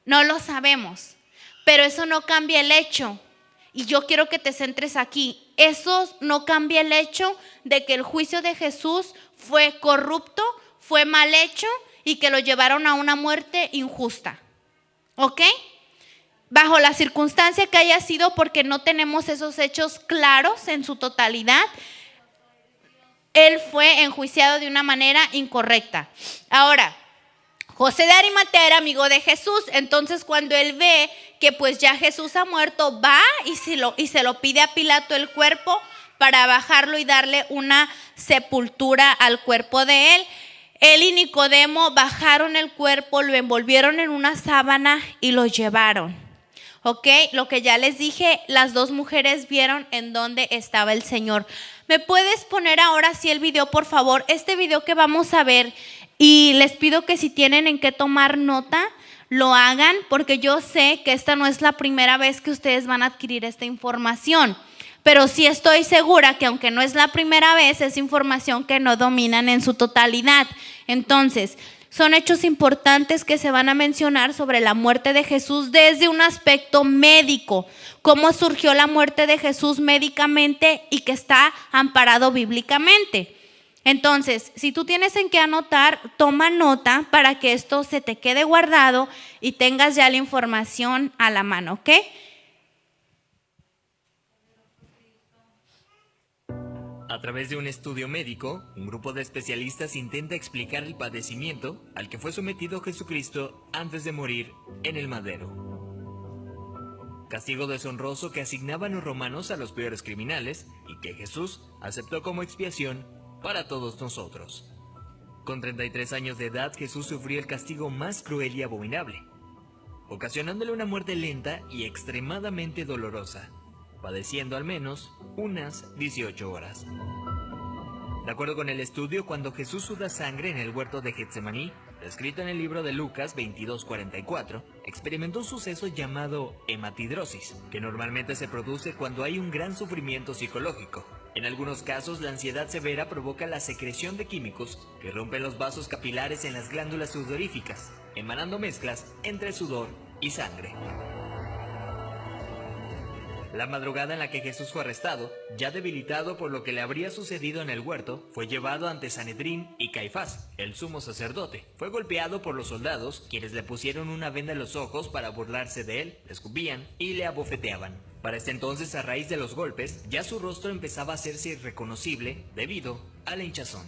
No lo sabemos, pero eso no cambia el hecho. Y yo quiero que te centres aquí. Eso no cambia el hecho de que el juicio de Jesús fue corrupto, fue mal hecho y que lo llevaron a una muerte injusta. ¿Ok? Bajo la circunstancia que haya sido, porque no tenemos esos hechos claros en su totalidad, él fue enjuiciado de una manera incorrecta. Ahora, José de Arimatea era amigo de Jesús, entonces cuando él ve que pues ya Jesús ha muerto, va y se lo pide a Pilato el cuerpo para bajarlo y darle una sepultura al cuerpo de él. Él y Nicodemo bajaron el cuerpo, lo envolvieron en una sábana y lo llevaron. ¿Ok? Lo que ya les dije, las dos mujeres vieron en dónde estaba el Señor. ¿Me puedes poner ahora sí el video, por favor? Este video que vamos a ver, y les pido que si tienen en qué tomar nota, lo hagan, porque yo sé que esta no es la primera vez que ustedes van a adquirir esta información. Pero sí estoy segura que aunque no es la primera vez, es información que no dominan en su totalidad. Entonces, son hechos importantes que se van a mencionar sobre la muerte de Jesús desde un aspecto médico. Cómo surgió la muerte de Jesús médicamente y que está amparado bíblicamente. Entonces, si tú tienes en qué anotar, toma nota para que esto se te quede guardado y tengas ya la información a la mano, ¿ok? A través de un estudio médico, un grupo de especialistas intenta explicar el padecimiento al que fue sometido Jesucristo antes de morir en el madero. Castigo deshonroso que asignaban los romanos a los peores criminales y que Jesús aceptó como expiación para todos nosotros. Con 33 años de edad, Jesús sufrió el castigo más cruel y abominable, ocasionándole una muerte lenta y extremadamente dolorosa, padeciendo al menos unas 18 horas. De acuerdo con el estudio, cuando Jesús suda sangre en el huerto de Getsemaní, descrito en el libro de Lucas 22:44, experimentó un suceso llamado hematidrosis, que normalmente se produce cuando hay un gran sufrimiento psicológico. En algunos casos, la ansiedad severa provoca la secreción de químicos que rompen los vasos capilares en las glándulas sudoríficas, emanando mezclas entre sudor y sangre. La madrugada en la que Jesús fue arrestado, ya debilitado por lo que le habría sucedido en el huerto, fue llevado ante Sanedrín y Caifás, el sumo sacerdote. Fue golpeado por los soldados, quienes le pusieron una venda en los ojos para burlarse de él, le escupían y le abofeteaban. Para este entonces, a raíz de los golpes, ya su rostro empezaba a hacerse irreconocible debido a la hinchazón.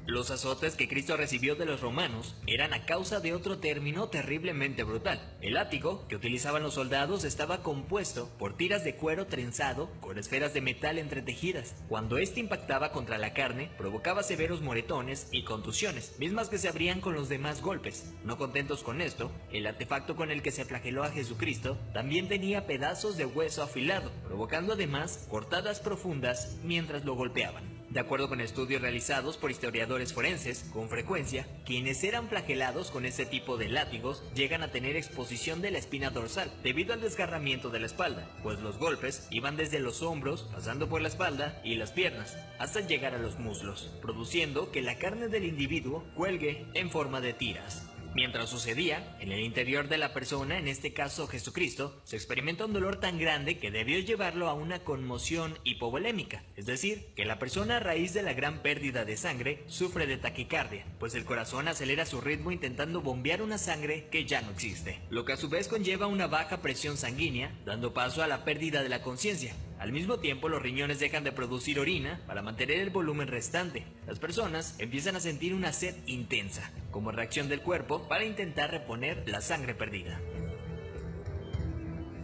Los azotes que Cristo recibió de los romanos eran a causa de otro término terriblemente brutal. El látigo que utilizaban los soldados estaba compuesto por tiras de cuero trenzado con esferas de metal entretejidas. Cuando este impactaba contra la carne, provocaba severos moretones y contusiones, mismas que se abrían con los demás golpes. No contentos con esto, el artefacto con el que se flageló a Jesucristo también tenía pedazos de hueso afilado, provocando además cortadas profundas mientras lo golpeaban. De acuerdo con estudios realizados por historiadores forenses, con frecuencia, quienes eran flagelados con este tipo de látigos llegan a tener exposición de la espina dorsal debido al desgarramiento de la espalda, pues los golpes iban desde los hombros, pasando por la espalda y las piernas, hasta llegar a los muslos, produciendo que la carne del individuo cuelgue en forma de tiras. Mientras sucedía, en el interior de la persona, en este caso Jesucristo, se experimenta un dolor tan grande que debió llevarlo a una conmoción hipovolémica, es decir, que la persona a raíz de la gran pérdida de sangre sufre de taquicardia, pues el corazón acelera su ritmo intentando bombear una sangre que ya no existe, lo que a su vez conlleva una baja presión sanguínea, dando paso a la pérdida de la conciencia. Al mismo tiempo, los riñones dejan de producir orina para mantener el volumen restante. Las personas empiezan a sentir una sed intensa, como reacción del cuerpo para intentar reponer la sangre perdida.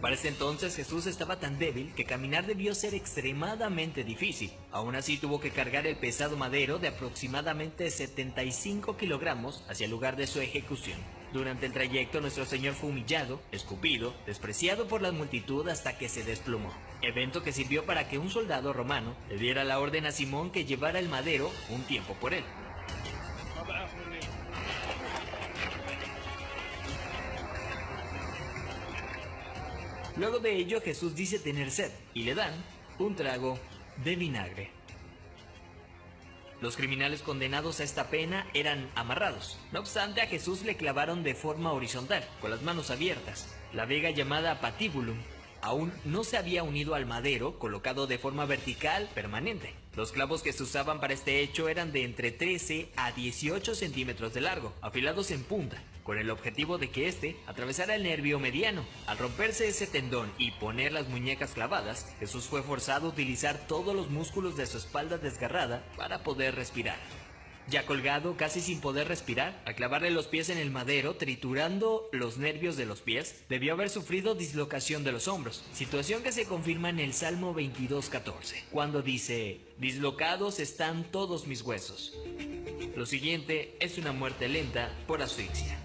Para este entonces Jesús estaba tan débil que caminar debió ser extremadamente difícil. Aún así tuvo que cargar el pesado madero de aproximadamente 75 kilogramos hacia el lugar de su ejecución. Durante el trayecto nuestro Señor fue humillado, escupido, despreciado por la multitud hasta que se desplomó. Evento que sirvió para que un soldado romano le diera la orden a Simón que llevara el madero un tiempo por él. Luego de ello Jesús dice tener sed y le dan un trago de vinagre. Los criminales condenados a esta pena eran amarrados. No obstante, a Jesús le clavaron de forma horizontal, con las manos abiertas. La viga llamada patíbulum aún no se había unido al madero, colocado de forma vertical permanente. Los clavos que se usaban para este hecho eran de entre 13 a 18 centímetros de largo, afilados en punta, con el objetivo de que éste atravesara el nervio mediano. Al romperse ese tendón y poner las muñecas clavadas, Jesús fue forzado a utilizar todos los músculos de su espalda desgarrada para poder respirar. Ya colgado, casi sin poder respirar, al clavarle los pies en el madero, triturando los nervios de los pies, debió haber sufrido dislocación de los hombros, situación que se confirma en el Salmo 22:14, cuando dice: dislocados están todos mis huesos. Lo siguiente es una muerte lenta por asfixia.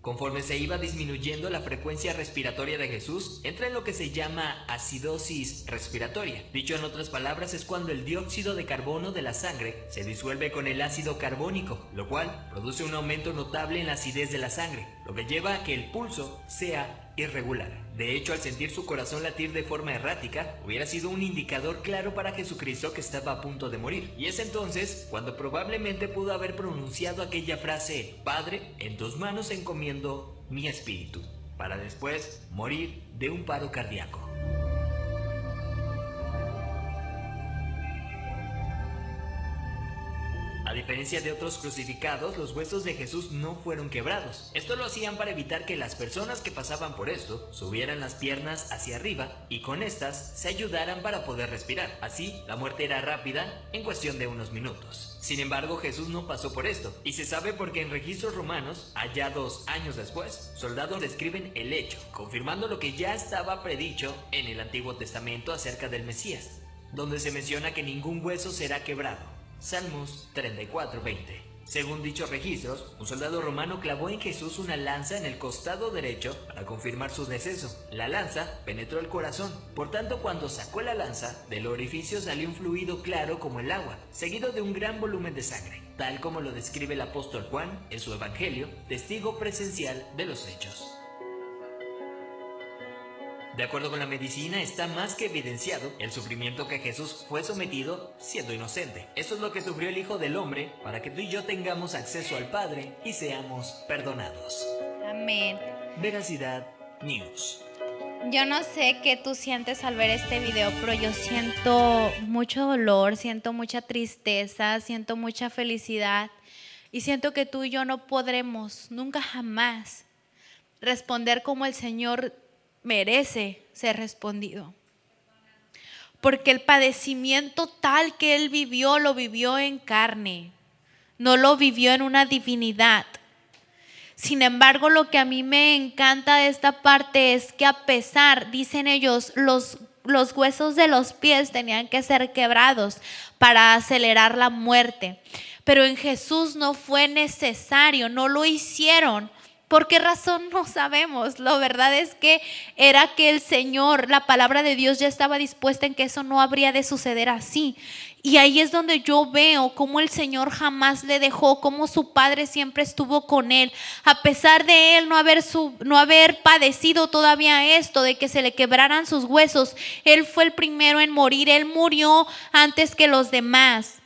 Conforme se iba disminuyendo la frecuencia respiratoria de Jesús, entra en lo que se llama acidosis respiratoria. Dicho en otras palabras, es cuando el dióxido de carbono de la sangre se disuelve con el ácido carbónico, lo cual produce un aumento notable en la acidez de la sangre, lo que lleva a que el pulso sea irregular. De hecho, al sentir su corazón latir de forma errática, hubiera sido un indicador claro para Jesucristo que estaba a punto de morir. Y es entonces cuando probablemente pudo haber pronunciado aquella frase: Padre, en tus manos encomiendo mi espíritu, para después morir de un paro cardíaco. A diferencia de otros crucificados, los huesos de Jesús no fueron quebrados. Esto lo hacían para evitar que las personas que pasaban por esto subieran las piernas hacia arriba y con estas se ayudaran para poder respirar. Así, la muerte era rápida en cuestión de unos minutos. Sin embargo, Jesús no pasó por esto, y se sabe porque en registros romanos, hallados años después, soldados describen el hecho, confirmando lo que ya estaba predicho en el Antiguo Testamento acerca del Mesías, donde se menciona que ningún hueso será quebrado. Salmos 34:20. Según dichos registros, un soldado romano clavó en Jesús una lanza en el costado derecho para confirmar su deceso. La lanza penetró el corazón, por tanto, cuando sacó la lanza, del orificio salió un fluido claro como el agua, seguido de un gran volumen de sangre, tal como lo describe el apóstol Juan en su Evangelio, testigo presencial de los hechos. De acuerdo con la medicina, está más que evidenciado el sufrimiento que Jesús fue sometido siendo inocente. Esto es lo que sufrió el Hijo del Hombre para que tú y yo tengamos acceso al Padre y seamos perdonados. Amén. Veracidad News. Yo no sé qué tú sientes al ver este video, pero yo siento mucho dolor, siento mucha tristeza, siento mucha felicidad y siento que tú y yo no podremos nunca jamás responder como el Señor merece ser respondido. porque el padecimiento tal que Él vivió, lo vivió en carne, no lo vivió en una divinidad. Sin embargo, lo que a mí me encanta de esta parte es que a pesar, dicen ellos, los huesos de los pies tenían que ser quebrados para acelerar la muerte. Pero en Jesús no fue necesario, no lo hicieron. ¿Por qué razón? No sabemos. La verdad es que era que el Señor, la palabra de Dios ya estaba dispuesta en que eso no habría de suceder así. Y ahí es donde yo veo cómo el Señor jamás le dejó, cómo su Padre siempre estuvo con Él. A pesar de Él no haber padecido todavía esto, de que se le quebraran sus huesos, Él fue el primero en morir. Él murió antes que los demás.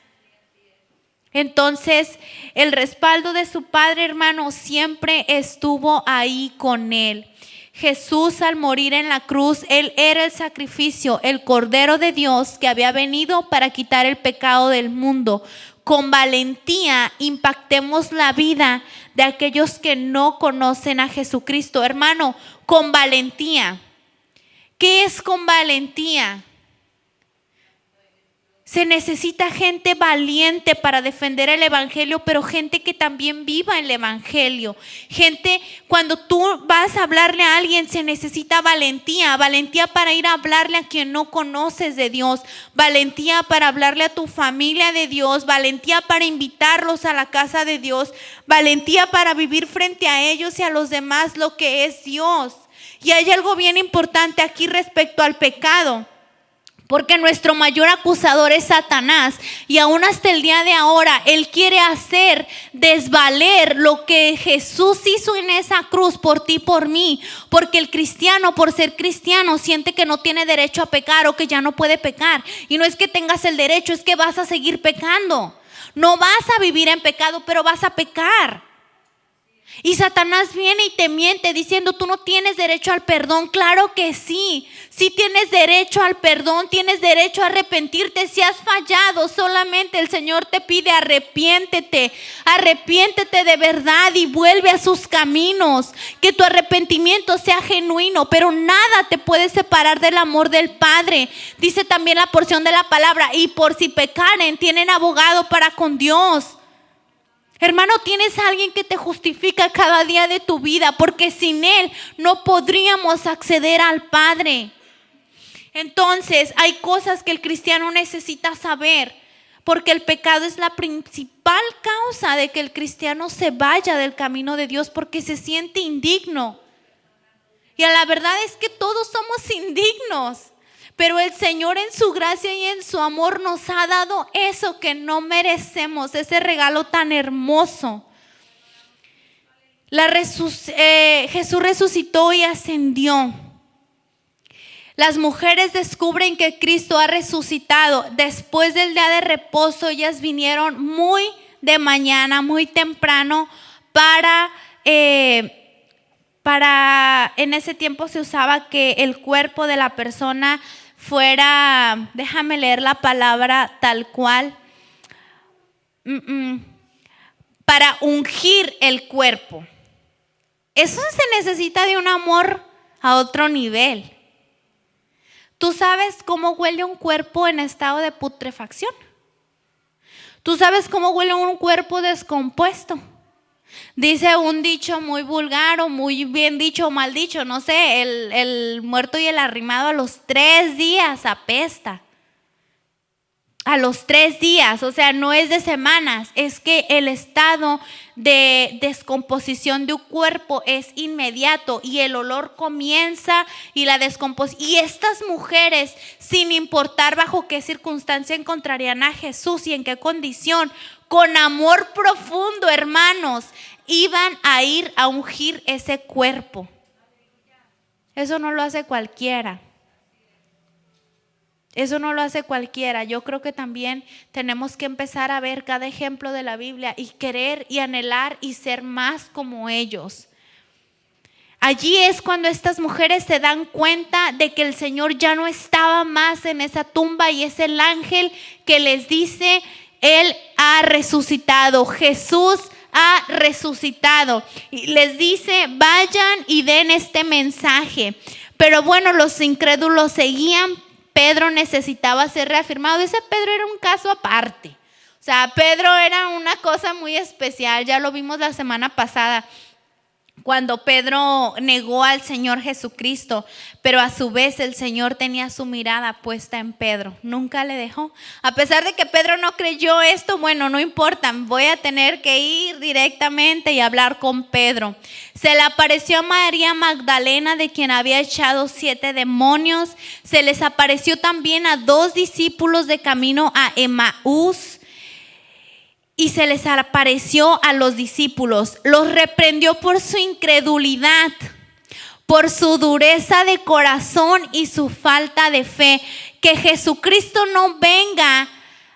Entonces, el respaldo de su Padre, hermano, siempre estuvo ahí con Él. Jesús, al morir en la cruz, Él era el sacrificio, el Cordero de Dios que había venido para quitar el pecado del mundo. Con valentía impactemos la vida de aquellos que no conocen a Jesucristo. Hermano, con valentía. ¿Qué es con valentía? Se necesita gente valiente para defender el evangelio, pero gente que también viva el evangelio. Gente, cuando tú vas a hablarle a alguien, se necesita valentía. Valentía para ir a hablarle a quien no conoces de Dios. Valentía para hablarle a tu familia de Dios. Valentía para invitarlos a la casa de Dios. Valentía para vivir frente a ellos y a los demás lo que es Dios. Y hay algo bien importante aquí respecto al pecado. Porque nuestro mayor acusador es Satanás, y aún hasta el día de ahora Él quiere hacer desvaler lo que Jesús hizo en esa cruz por ti y por mí. Porque el cristiano, por ser cristiano, siente que no tiene derecho a pecar o que ya no puede pecar. Y no es que tengas el derecho, es que vas a seguir pecando. No vas a vivir en pecado, pero vas a pecar. Y Satanás viene y te miente diciendo: tú no tienes derecho al perdón. Claro que sí, sí tienes derecho al perdón, tienes derecho a arrepentirte. Si has fallado, solamente el Señor te pide: arrepiéntete de verdad y vuelve a sus caminos. Que tu arrepentimiento sea genuino, pero nada te puede separar del amor del Padre. Dice también la porción de la palabra: y por si pecaren, tienen abogado para con Dios. Hermano, tienes a alguien que te justifica cada día de tu vida, porque sin Él no podríamos acceder al Padre. Entonces, hay cosas que el cristiano necesita saber, porque el pecado es la principal causa de que el cristiano se vaya del camino de Dios, porque se siente indigno. Y la verdad es que todos somos indignos. Pero el Señor en su gracia y en su amor nos ha dado eso que no merecemos, ese regalo tan hermoso. Jesús resucitó y ascendió. Las mujeres descubren que Cristo ha resucitado. Después del día de reposo, ellas vinieron muy de mañana, muy temprano, en ese tiempo se usaba que el cuerpo de la persona fuera, déjame leer la palabra tal cual, para ungir el cuerpo. Eso se necesita de un amor a otro nivel. ¿Tú sabes cómo huele un cuerpo en estado de putrefacción? ¿Tú sabes cómo huele un cuerpo descompuesto? Dice un dicho muy vulgar o muy bien dicho o mal dicho, no sé, el muerto y el arrimado a los 3 días apesta. A los 3 días, o sea, no es de semanas, es que el estado de descomposición de un cuerpo es inmediato y el olor comienza y la descomposición. Y estas mujeres, sin importar bajo qué circunstancia encontrarían a Jesús y en qué condición, con amor profundo, hermanos, iban a ir a ungir ese cuerpo. Eso no lo hace cualquiera. Eso no lo hace cualquiera. Yo creo que también tenemos que empezar a ver cada ejemplo de la Biblia y querer y anhelar y ser más como ellos. Allí es cuando estas mujeres se dan cuenta de que el Señor ya no estaba más en esa tumba y es el ángel que les dice: Él ha resucitado, Jesús ha resucitado. Y les dice: vayan y den este mensaje. Pero bueno, los incrédulos seguían Pedro necesitaba ser reafirmado. Ese Pedro era un caso aparte. O sea, Pedro era una cosa muy especial. Ya lo vimos la semana pasada, cuando Pedro negó al Señor Jesucristo, pero a su vez el Señor tenía su mirada puesta en Pedro, nunca le dejó. A pesar de que Pedro no creyó esto, bueno, no importa, voy a tener que ir directamente y hablar con Pedro. Se le apareció a María Magdalena, de quien había echado 7 demonios. Se les apareció también a 2 discípulos de camino a Emaús. Y se les apareció a los discípulos, los reprendió por su incredulidad, por su dureza de corazón y su falta de fe. Que Jesucristo no venga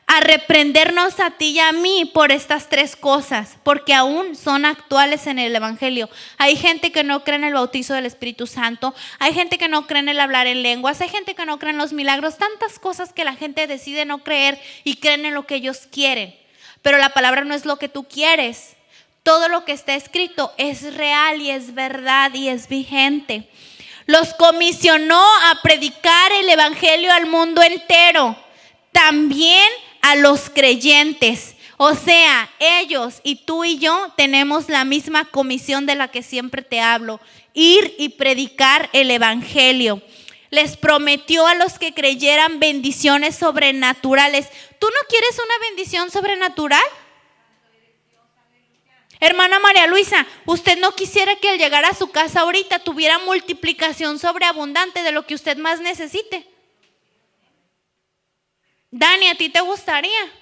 a reprendernos a ti y a mí por estas 3 cosas, porque aún son actuales en el Evangelio. Hay gente que no cree en el bautizo del Espíritu Santo, hay gente que no cree en el hablar en lenguas, hay gente que no cree en los milagros, tantas cosas que la gente decide no creer y creen en lo que ellos quieren. Pero la palabra no es lo que tú quieres. Todo lo que está escrito es real y es verdad y es vigente. Los comisionó a predicar el evangelio al mundo entero, también a los creyentes. O sea, ellos y tú y yo tenemos la misma comisión de la que siempre te hablo: ir y predicar el evangelio. Les prometió a los que creyeran bendiciones sobrenaturales. ¿Tú no quieres una bendición sobrenatural? Hermana María Luisa, ¿usted no quisiera que al llegar a su casa ahorita tuviera multiplicación sobreabundante de lo que usted más necesite? Dani, ¿a ti te gustaría?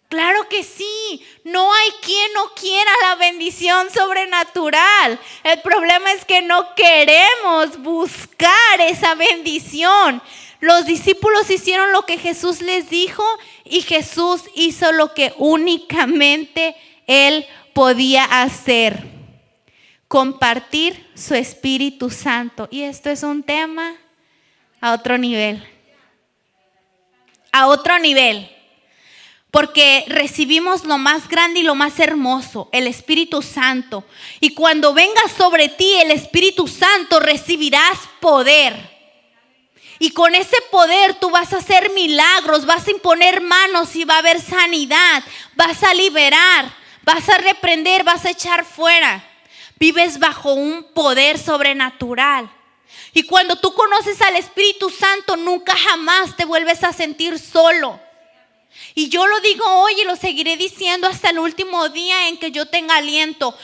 Claro que sí. No hay quien no quiera la bendición sobrenatural. El problema es que no queremos buscar esa bendición. Los discípulos hicieron lo que Jesús les dijo y Jesús hizo lo que únicamente Él podía hacer: compartir su Espíritu Santo. Y esto es un tema a otro nivel. A otro nivel. Porque recibimos lo más grande y lo más hermoso, el Espíritu Santo. Y cuando venga sobre ti el Espíritu Santo, recibirás poder. Y con ese poder tú vas a hacer milagros, vas a imponer manos y va a haber sanidad. Vas a liberar, vas a reprender, vas a echar fuera. Vives bajo un poder sobrenatural. Y cuando tú conoces al Espíritu Santo, nunca jamás te vuelves a sentir solo. Y yo lo digo hoy y lo seguiré diciendo hasta el último día en que yo tenga aliento.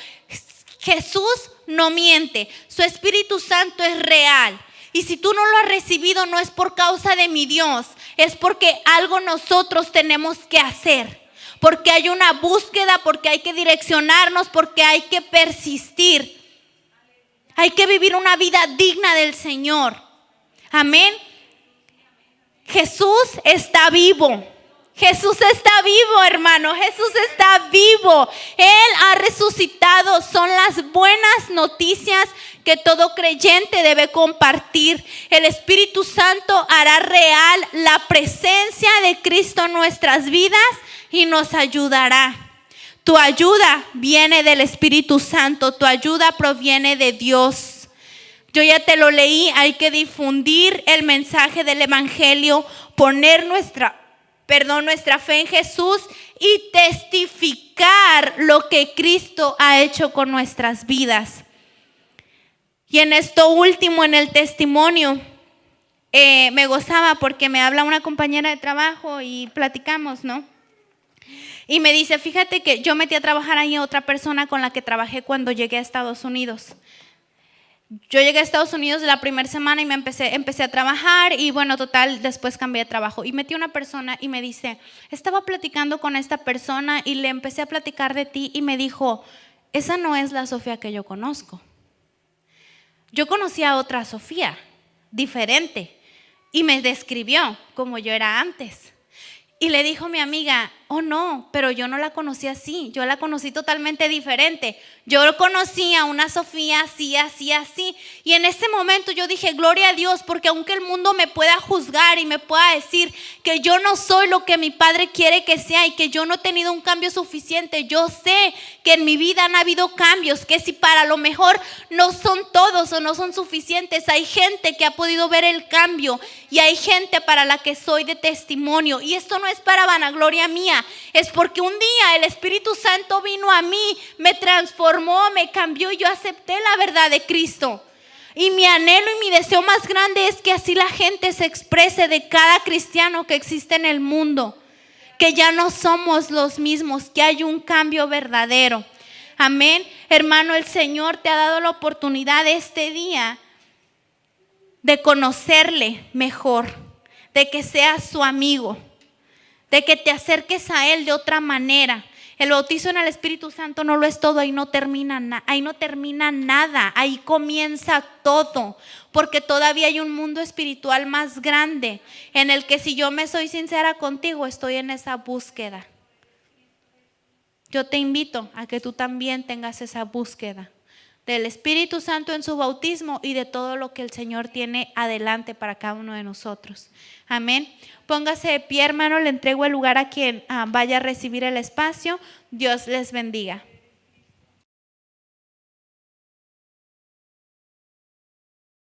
Jesús no miente, su Espíritu Santo es real. Y si tú no lo has recibido, no es por causa de mi Dios, es porque algo nosotros tenemos que hacer. Porque hay una búsqueda, porque hay que direccionarnos, porque hay que persistir. Hay que vivir una vida digna del Señor. Amén. Jesús está vivo. Jesús está vivo, hermano. Jesús está vivo. Él ha resucitado. Son las buenas noticias que todo creyente debe compartir. El Espíritu Santo hará real la presencia de Cristo en nuestras vidas y nos ayudará. Tu ayuda viene del Espíritu Santo. Tu ayuda proviene de Dios. Yo ya te lo leí. Hay que difundir el mensaje del Evangelio, poner nuestra fe en Jesús y testificar lo que Cristo ha hecho con nuestras vidas. Y en esto último, en el testimonio, me gozaba porque me habla una compañera de trabajo y platicamos, ¿no? Y me dice, fíjate que yo metí a trabajar ahí a otra persona con la que trabajé cuando llegué a Estados Unidos. Yo llegué a Estados Unidos la primera semana y empecé a trabajar y bueno, total, después cambié de trabajo. Y metí a una persona y me dice, estaba platicando con esta persona y le empecé a platicar de ti y me dijo, esa no es la Sofía que yo conozco. Yo conocí a otra Sofía, diferente, y me describió como yo era antes. Y le dijo mi amiga, oh no, pero yo no la conocí así, yo la conocí totalmente diferente. Yo conocí a una Sofía así, así, así. Y en ese momento yo dije, gloria a Dios, porque aunque el mundo me pueda juzgar y me pueda decir que yo no soy lo que mi Padre quiere que sea y que yo no he tenido un cambio suficiente, yo sé que en mi vida han habido cambios, que si para lo mejor no son todos o no son suficientes, hay gente que ha podido ver el cambio y hay gente para la que soy de testimonio. Y esto no es para vanagloria mía, es porque un día el Espíritu Santo vino a mí, me transformó, me cambió y yo acepté la verdad de Cristo. Y mi anhelo y mi deseo más grande es que así la gente se exprese de cada cristiano que existe en el mundo, que ya no somos los mismos, que hay un cambio verdadero. Amén. Hermano, el Señor te ha dado la oportunidad este día de conocerle mejor, de que seas su amigo, de que te acerques a Él de otra manera. El bautizo en el Espíritu Santo no lo es todo, ahí no termina nada, ahí comienza todo, porque todavía hay un mundo espiritual más grande en el que, si yo me soy sincera contigo, estoy en esa búsqueda. Yo te invito a que tú también tengas esa búsqueda del Espíritu Santo en su bautismo y de todo lo que el Señor tiene adelante para cada uno de nosotros. Amén. Póngase de pie, hermano, le entrego el lugar a quien vaya a recibir el espacio. Dios les bendiga.